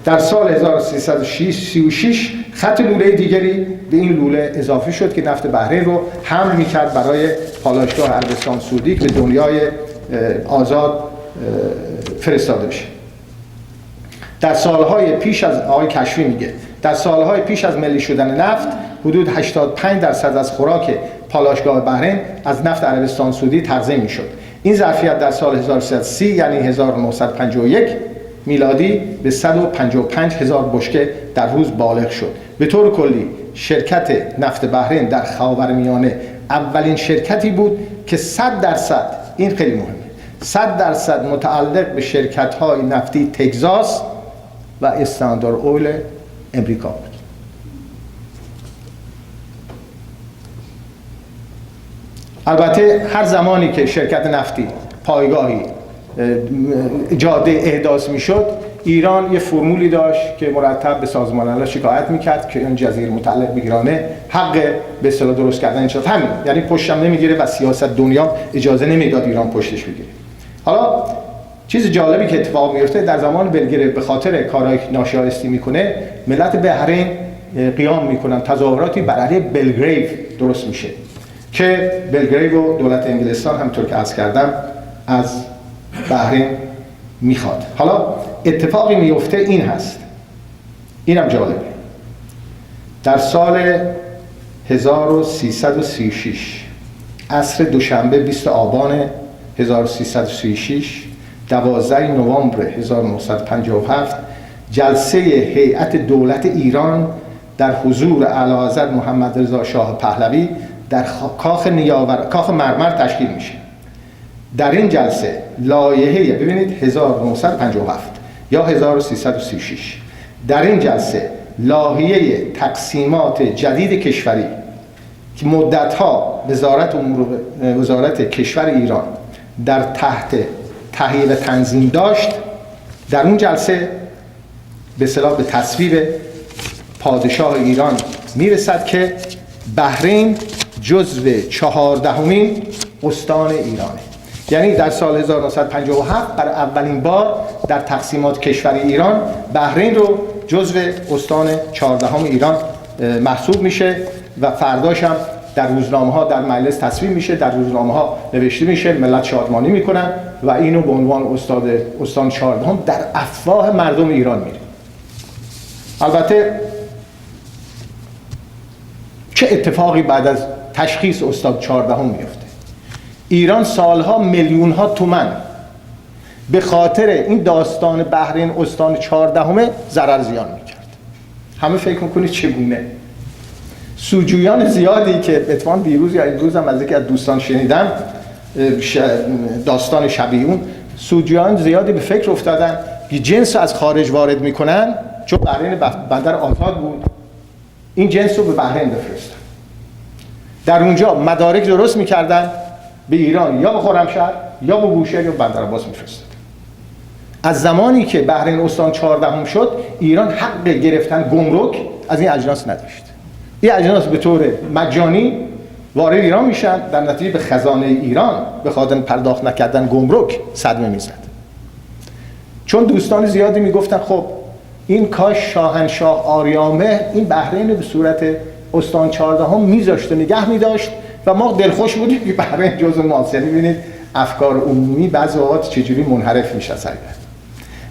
S2: در سال 1336 خط لوله دیگری به این لوله اضافه شد که نفت بحرین رو حمل می‌کرد برای پالایشگاه عربستان سعودی که به دنیای آزاد فرستاده بشه. در سالهای پیش از آقای کشفی میگه در سالهای پیش از ملی شدن نفت حدود 85% از خوراک پالایشگاه بحرین از نفت عربستان سعودی تغذیه میشد. این ظرفیت در سال 1330 یعنی 1951 میلادی به 155,000 بشکه در روز بالغ شد. به طور کلی شرکت نفت بحرین در خاورمیانه اولین شرکتی بود که 100%، این خیلی مهمه، 100% متعلق به شرکت‌های نفتی تگزاس و استاندارد اویل امریکا بود. البته هر زمانی که شرکت نفتی پایگاهی جاده احداث میشد، ایران یه فرمولی داشت که مرتب به سازمان ملل شکایت میکرد که این جزیره متعلق به ایرانه، حق به اصطلاح درست کردن شد. همین، یعنی پشتم نمیگیره و سیاست دنیا اجازه نمیداد ایران پشتش بگیره. حالا چیز جالبی که اتفاق میفته، در زمان بلگرید به خاطر کارهای ناشایستی میکنه، ملت بحرین قیام میکنن، تظاهراتی بر علیه بلگرید درست میشه که بلگرید و دولت انگلستان همونطور که عرض کردم از بحرین میخواد. حالا اتفاقی میفته این هست، اینم جالبه. در سال 1336 عصر دوشنبه 20 آبان 1336 12 نوامبر 1957 جلسه هیئت دولت ایران در حضور اعلیحضرت محمد رضا شاه پهلوی در کاخ مرمر تشکیل میشه. در این جلسه لایحه، ببینید 1957 یا 1336، در این جلسه لایحه تقسیمات جدید کشوری که مدتها وزارت کشور ایران در تحت تهیه و تنظیم داشت، در اون جلسه به اصطلاح به تصویب پادشاه ایران میرسد که بحرین جزو 14مین استان ایرانه. یعنی در سال 1957 برای اولین بار در تقسیمات کشور ایران بحرین رو جزو استان 14 ایران محسوب میشه و فرداش هم در روزنامه‌ها در مجلس تصویب میشه، در روزنامه‌ها نوشته میشه، ملت شادمانی میکنن و اینو به عنوان استان 14 در افواه مردم ایران میره. البته چه اتفاقی بعد از تشخیص استان 14 میفته؟ ایران سالها میلیون‌ها تومان به خاطر این داستان بحرین استان 14 ضرر زیان میکرد. همه فکر میکنید چگونه؟ سوجویان زیادی که اتفاقاً دیروز یا امروز هم از یکی از دوستان شنیدم داستان شبیه اون، سوجویان زیادی به فکر افتادن که جنس از خارج وارد میکنن چون بحرین بندر آزاد بود این جنس رو به بحرین بفرستن. در اونجا مدارک درست میکردن به ایران، یا به خرمشهر یا به بوشهر یا بندر عباس میفرستن. از زمانی که بحرین استان 14 شد ایران حق گرفتن گمرک از این اجناس نداشت. این اجناس به طور مجانی وارد ایران میشن، در نتیجه به خزانه ایران به خاطر پرداخت نکردن گمرک صدمه میزد. چون دوستان زیادی میگفتن خب این کاش شاهنشاه آریامه این بحرین به صورت استان 14 میذاشت و نگه میداشت و ما دلخوش بودیم که بحرین جزء ماست. یعنی ببینید افکار عمومی بعضی اوقات چجوری منحرف میشه.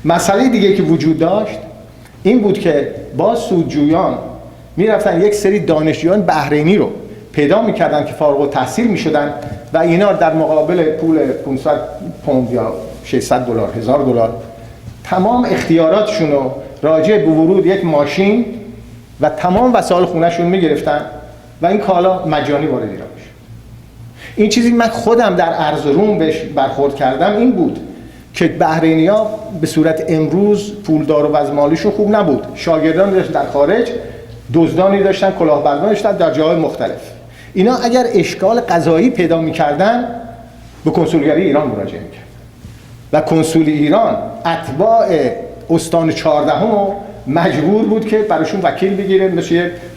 S2: مسئله دیگه که وجود داشت این بود که با سودجویان میرفتن یک سری دانشجویان بحرینی رو پیدا میکردن که فارغ التحصیل میشدن و اینا در مقابل پول 500 پوند یا 600 دلار 1000 دلار تمام اختیاراتشون رو راجع به ورود یک ماشین و تمام وسایل خونهشون میگرفتن و این کالا مجانی وارد ایران میشه. این چیزی من خودم در ارزروم بهش برخورد کردم این بود که بحرینی‌ها به صورت امروز پولدار و وضع مالیشون خوب نبود. شاگردان داشتن در خارج، دزدانی داشتن، کلاهبرداران داشتن در جاهای مختلف. اینا اگر اشکال قضایی پیدا می‌کردن به کنسولگری ایران مراجعه می‌کردن و کنسول ایران اتباع استان 14 مجبور بود که براشون وکیل بگیره،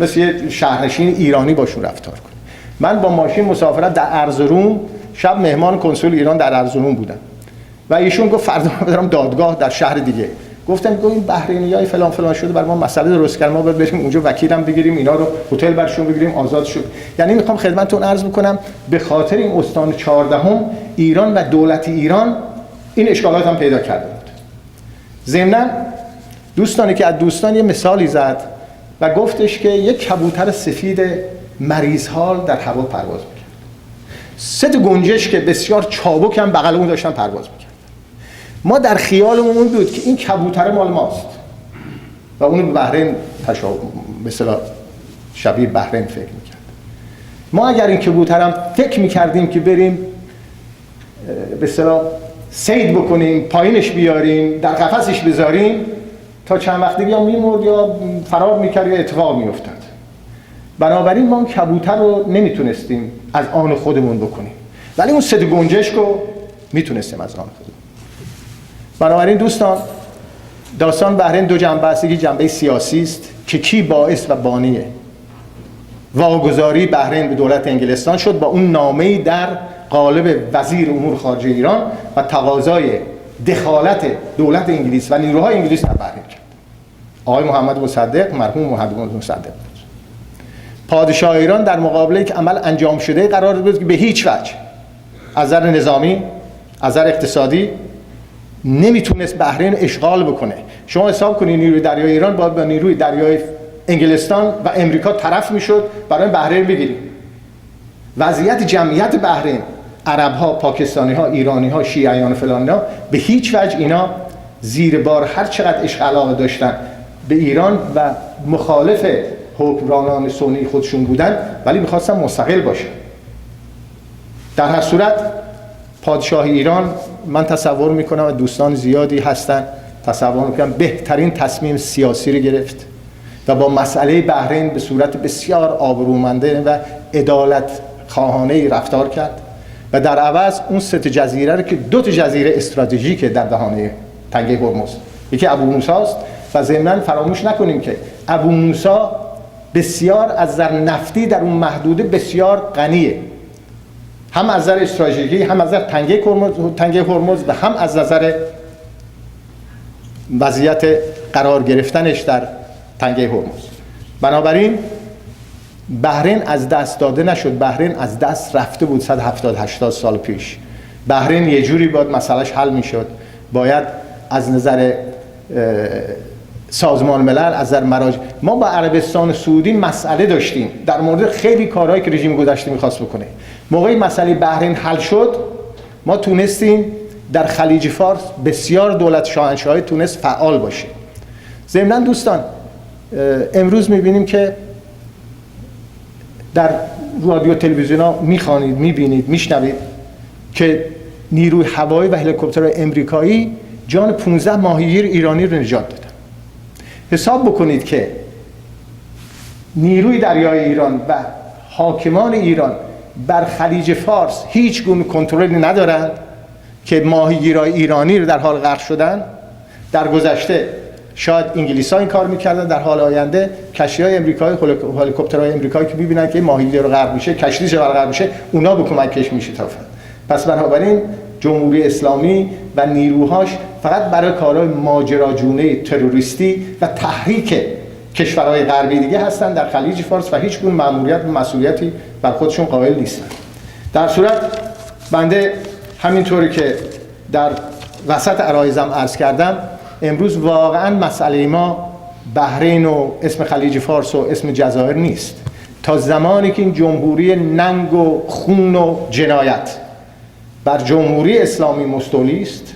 S2: مثل شهرنشین ایرانی باشون رفتار کنه. من با ماشین مسافرت در ارزروم، شب مهمان کنسول ایران در ارزروم بودم و ایشون گفت فردا برم دادگاه در شهر دیگه. گفتم این بحرینیای فلان فلان شده بر ما مسئله درست کردن، ما باید بریم اونجا وکیلم بگیریم، اینا رو هتل برشون بگیریم، آزاد شد. یعنی میخوام خدمتتون عرض بکنم به خاطر این استان 14 ایران و دولت ایران این اشکالات هم پیدا کرده بود. ضمن دوستانی که از دوستان یه مثالی زد و گفتش که یک کبوتر سفید مریض حال در هوا پرواز می‌کرد. 3 گنجشک که بسیار چابک هم بغل اون داشتن پرواز می‌کردن. ما در خیالمون اون بود که این کبوتر مال ماست و اون به بحرین مثلا شبیه بحرین فکر می‌کرد. ما اگر این کبوترم فکر می‌کردیم که بریم به اصطلاح صید بکنیم، پایینش بیاریم، در قفسش بذاریم، تا چند وقت دیگه یا میمرد یا فرار میکرد یا اتفاق میافتاد. بنابراین ما اون کبوتر رو نمیتونستیم از آن خودمون بکنیم، ولی اون 3 گنجشک رو میتونستیم از آن خودمون. بنابراین دوستان داستان بحرین 2 جنبه است. یکی جنبه سیاسی است که کی باعث و بانیه واگذاری بحرین به دولت انگلستان شد با اون نامه‌ای در قالب وزیر امور خارجه ایران و تقاضای دخالت دولت انگلیس و نیروهای انگلیس در بحرین کرد. آقای محمد مصدق، مرحوم محمد مصدق بود. پادشاه ایران در مقابل یک عمل انجام شده قرار بود که به هیچ وجه از نظر نظامی، از نظر اقتصادی نمیتونست بحرین اشغال بکنه. شما حساب کنید نیروی دریایی ایران باید با نیروی دریایی انگلستان و امریکا طرف میشد برای بحرین بگیریم. وضعیت جمعیت بحرین، عرب‌ها، پاکستانی‌ها، ایرانی‌ها، شیعیان فلان‌ها به هیچ وجه اینا زیر بار هر چقدر عشق علاقه داشتن به ایران و مخالف حکمرانان سنی خودشون بودن، ولی می‌خواستن مستقل باشن. در هر صورت پادشاه ایران، من تصور می‌کنم و دوستان زیادی هستن تصور می‌کنم بهترین تصمیم سیاسی رو گرفت و با مسئله بحرین به صورت بسیار آبرومنده و عدالت خواهانه‌ای رفتار کرد و در عوض اون 3 جزیره رو که 2 جزیره استراتژیکه در دهانه تنگه هرمز، یکی ابو موسی است و ضمناً فراموش نکنیم که ابو موسی بسیار از نظر نفتی در اون محدوده بسیار غنیه، هم از نظر استراتژیکی، هم از نظر تنگه هرمز و هم از نظر وضعیت قرار گرفتنش در تنگه هرمز. بنابراین بحرین از دست داده نشد، بحرین از دست رفته بود 170-80 سال پیش. بحرین یه جوری باید مسئلهش حل میشد، باید از نظر سازمان ملل، از نظر مراجع. ما با عربستان سعودی مسئله داشتیم در مورد خیلی کارهایی که رژیم گذشته میخواست بکنه. موقعی مسئله بحرین حل شد ما تونستیم در خلیج فارس بسیار دولت شاهنشاهی تونست فعال باشه. ضمناً دوستان امروز میبینیم که در رادیو تلویزیون ها میخوانید، میبینید، میشنوید که نیروی هوایی و هلیکوپترهای امریکایی جان 15 ماهیگیر ایرانی رو نجات دادن. حساب بکنید که نیروی دریای ایران و حاکمان ایران بر خلیج فارس هیچ گونه کنترلی ندارند که ماهیگیرای ایرانی رو در حال غرق شدن. در گذشته شاید انگلیس‌ها این کار می‌کردن، در حال آینده کشتی‌های آمریکایی، هلیکوپترهای آمریکایی که می‌بینن که ماهیگیر رو غرق میشه، کشتیش غرق میشه، اونا به کمکش میشتافن. پس بنابراین جمهوری اسلامی و نیروهاش فقط برای کارهای ماجراجویی تروریستی و تحریک کشورهای غربی دیگه هستن در خلیج فارس و هیچ گونه مأموریت و مسئولیتی بر خودشون قائل نیستن. در صورت بنده همینطوری که در وسط عرایزم عرض کردم، امروز واقعا مسئله ما بحرین و اسم خلیج فارس و اسم جزایر نیست. تا زمانی که این جمهوری ننگ و خون و جنایت بر جمهوری اسلامی مستولی است،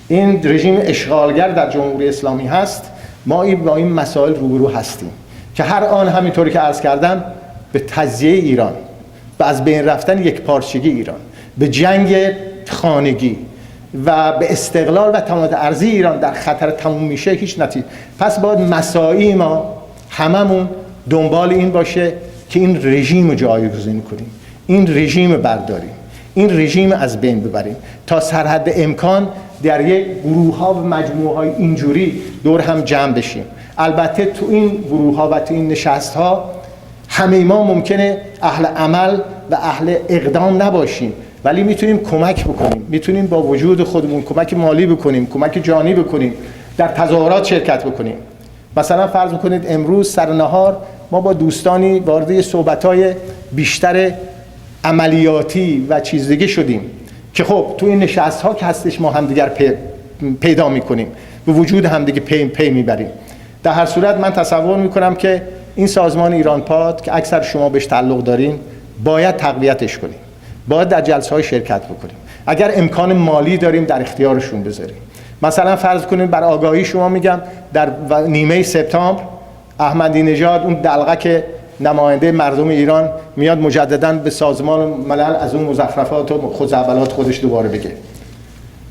S2: این رژیم اشغالگر در جمهوری اسلامی هست، ما با این مسائل روبرو هستیم که هر آن همینطوری که عرض کردم به تجزیه ایران، به از بین رفتن یک پارچگی ایران، به جنگ خانگی و به استقلال و تمامیت ارضی ایران در خطر تموم میشه هیچ نتیجه. پس باید مساعی ما هممون دنبال این باشه که این رژیم رو جایگزین کنیم، این رژیم برداریم، این رژیم از بین ببریم تا سرحد امکان در یک گروه‌ها و مجموعه‌های اینجوری دور هم جمع بشیم. البته تو این گروه‌ها و تو این نشست‌ها همه ما ممکنه اهل عمل و اهل اقدام نباشیم، ولی میتونیم کمک بکنیم، میتونیم با وجود خودمون کمک مالی بکنیم، کمک جانی بکنیم، در تظاهرات شرکت بکنیم. مثلا فرض میکنید امروز سر نهار ما با دوستانی وارد صحبت‌های بیشتر عملیاتی و چیز دیگه شدیم که خب تو این نشست‌ها که هستش ما همدیگر پیدا میکنیم، به وجود همدیگه پی میبریم. در هر صورت من تصور میکنم که این سازمان ایران پاد که اکثر شما بهش تعلق دارین باید تقویتش کنیم، باید در جلسه‌های شرکت بکنیم. اگر امکان مالی داریم در اختیارشون بذاریم. مثلا فرض کنید بر آگاهی شما میگم در نیمه سپتامبر احمدی نژاد اون دلقه که نماینده مردم ایران میاد مجدداً به سازمان ملل از اون مزخرفات و خزعبلات خودش دوباره بگه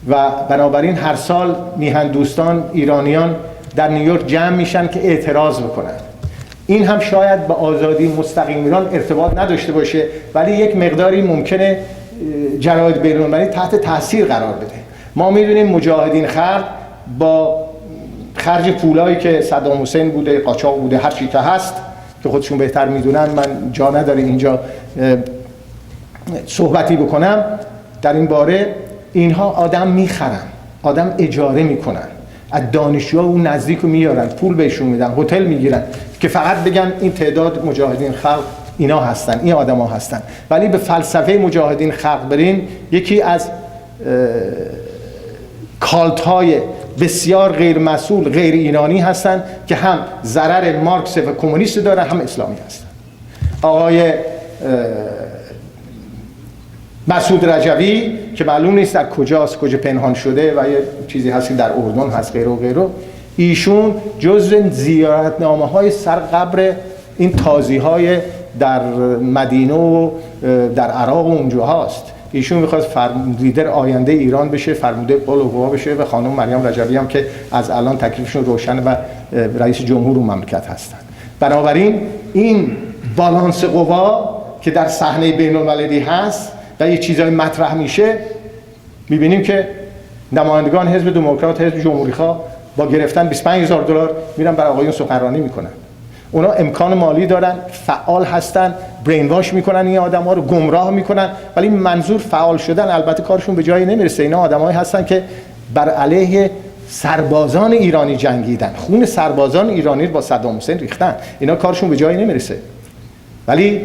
S2: و بنابراین هر سال میهن دوستان ایرانیان در نیویورک جمع میشن که اعتراض بکنن. این هم شاید به آزادی مستقیم ایران ارتباط نداشته باشه، ولی یک مقداری ممکنه جراید بین‌المللی تحت تاثیر قرار بده. ما میدونیم مجاهدین خلق با خرج پولایی که صدام حسین بوده، قاچاق بوده، هر چی که هست که خودشون بهتر میدونن، من جا نداره اینجا صحبتی بکنم در این باره، اینها آدم میخرن، آدم اجاره میکنن، از دانشجوها اون نزدیک رو میارن، پول بهشون میدن، هتل میگیرن که فقط بگن این تعداد مجاهدین خلق اینا هستن، این آدما هستن. ولی به فلسفه مجاهدین خلق برین، یکی از کالت‌های بسیار غیر مسئول، غیر ایرانی هستن که هم ضرر مارکس و کمونیست دارن، هم اسلامی هستن. آقای مسعود رجوی که معلوم نیست در کجاست، کجا پنهان شده و یه چیزی هست در اردن هست غیره و غیره، ایشون جزو زیارتنامه‌های سر قبر این تازی‌های در مدینه و در عراق و اونجا هست. ایشون میخواد لیدر آینده ایران بشه، فرموده قول و قوا بشه و خانم مریم رجوی هم که از الان تکلیفشون روشن و رئیس جمهور اون مملکت هستن. بنابراین این بالانس قوا که در صحنه بین‌المللی هست و یه چیزای مطرح میشه، میبینیم که نمایندگان حزب دموکرات، حزب جمهوری‌خواه با گرفتن $25,000 میرن برای آقایون سخنرانی میکنن. اونا امکان مالی دارن، فعال هستن، برین واش میکنن این آدم‌ها رو، گمراه میکنن، ولی منظور فعال شدن البته کارشون به جایی نمیرسه. اینا آدمایی هستن که بر علیه سربازان ایرانی جنگیدن، خون سربازان ایرانی رو با صدام حسین ریختن، اینا کارشون به جایی نمیرسه. ولی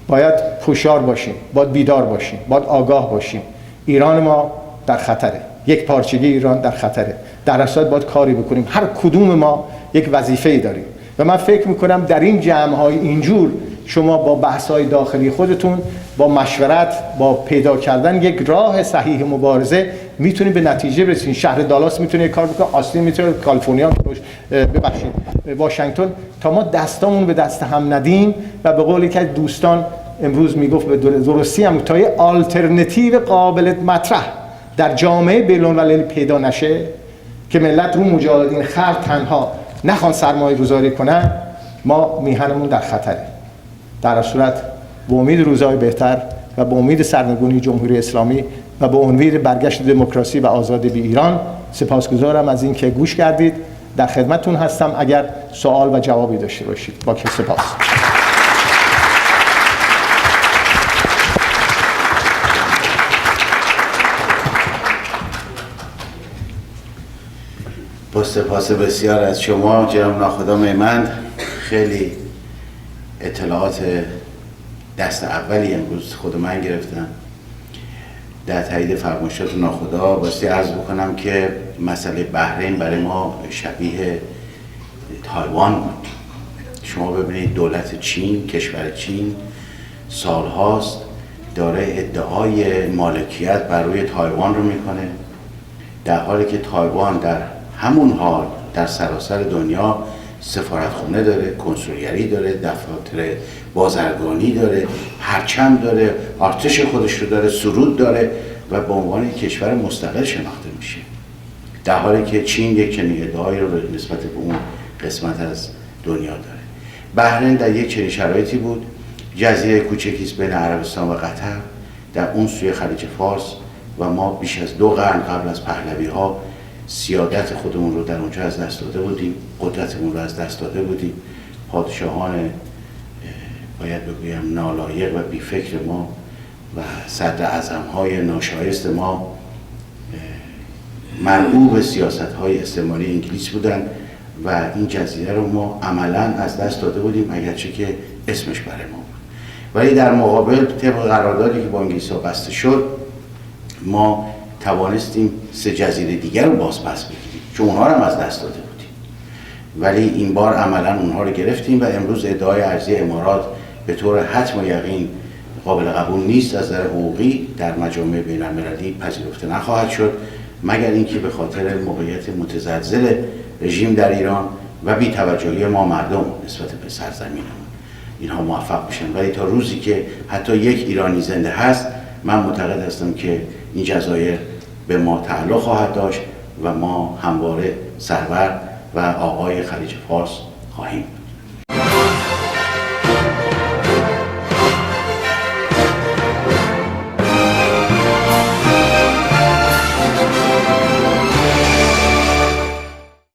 S2: باید هوشیار باشیم، باید بیدار باشیم، باید آگاه باشیم. ایران ما در خطره، یک پارچگی ایران در خطره. در اصل باید کاری بکنیم. هر کدوم ما یک وظیفه‌ای داریم و من فکر میکنم در این جمع‌های اینجور شما با بحث‌های داخلی خودتون، با مشورت، با پیدا کردن یک راه صحیح مبارزه میتونید به نتیجه برسید. شهر دالاس میتونه کار بکنه، آستین میتونه، کالیفرنیا، ببخشید واشنگتن، تا ما دستامون به دست هم ندیم و به قول یک دوستان امروز میگفت به درستی هم تا یه آلترناتیو قابل مطرح در جامعه بین‌المللی پیدا نشه که ملت رو مجاهدین خلق تنها نخوان سرمایه گذاری کنن، ما میهنمون در خطره. در صورت به امید روزهای بهتر و به امید سرنگونی جمهوری اسلامی و به امید برگشت دموکراسی و آزادی به ایران، سپاسگزارم از اینکه گوش کردید. در خدمتتون هستم اگر سوال و جوابی داشته باشید. با که سپاس.
S1: با سپاس بسیار از شما جناب ناخدا میمند. خیلی اطلاعات دست اولی امروز خود من گرفتم در تایید فرمایشات ناخدا. واسه عرض بکنم که مسئله بحرین برای ما شبیه تایوان بود. شما ببینید دولت چین، کشور چین سالهاست داره ادعای مالکیت بر روی تایوان رو میکنه، در حالی که تایوان در همون حال در سراسر دنیا سفارتخونه داره، کنسولگری داره، دفاتر بازرگانی داره، پرچم داره، ارتش خودش رو داره، سرود داره و به عنوان کشور مستقل شناخته میشه، در حالی که چین یک چنین ادعایی رو نسبت به اون قسمت از دنیا داره. بحرین در یک چنین شرایطی بود، جزیره کوچکی است بین عربستان و قطر در اون سوی خلیج فارس و ما بیش از 2 قرن قبل از پهلوی ها سیادت خودمون رو در اونجا از دست داده بودیم، قدرتمون رو از دست داده بودیم. پادشاهان باید بگویم نالایق و بیفکر ما و صدر اعظم‌های ناشایست ما مرغوب سیاست‌های استعماری انگلیس بودن و این جزیره رو ما عملاً از دست داده بودیم، اگرچه که اسمش برای ما بود. ولی در مقابل طبق قراردادی که با انگلیس‌ها بسته شد ما توانستیم 3 جزیره دیگر رو باز پس بگیریم، چون اونها رو هم از دست داده بودیم. ولی این بار عملاً اونها رو گرفتیم و امروز ادعای ارضی امارات به طور حتم و یقین قابل قبول نیست، از نظر حقوقی در مجامع بین‌المللی پذیرفته نخواهد شد مگر اینکه به خاطر موقعیت متزلزل رژیم در ایران و بی‌توجهی ما مردم نسبت به سرزمینمون اینها موفق بشن. ولی تا روزی که حتی یک ایرانی زنده هست من معتقد هستم که این جزایر به ما تعلق خواهد داشت و ما همواره سرور و آقای خلیج فارس خواهیم.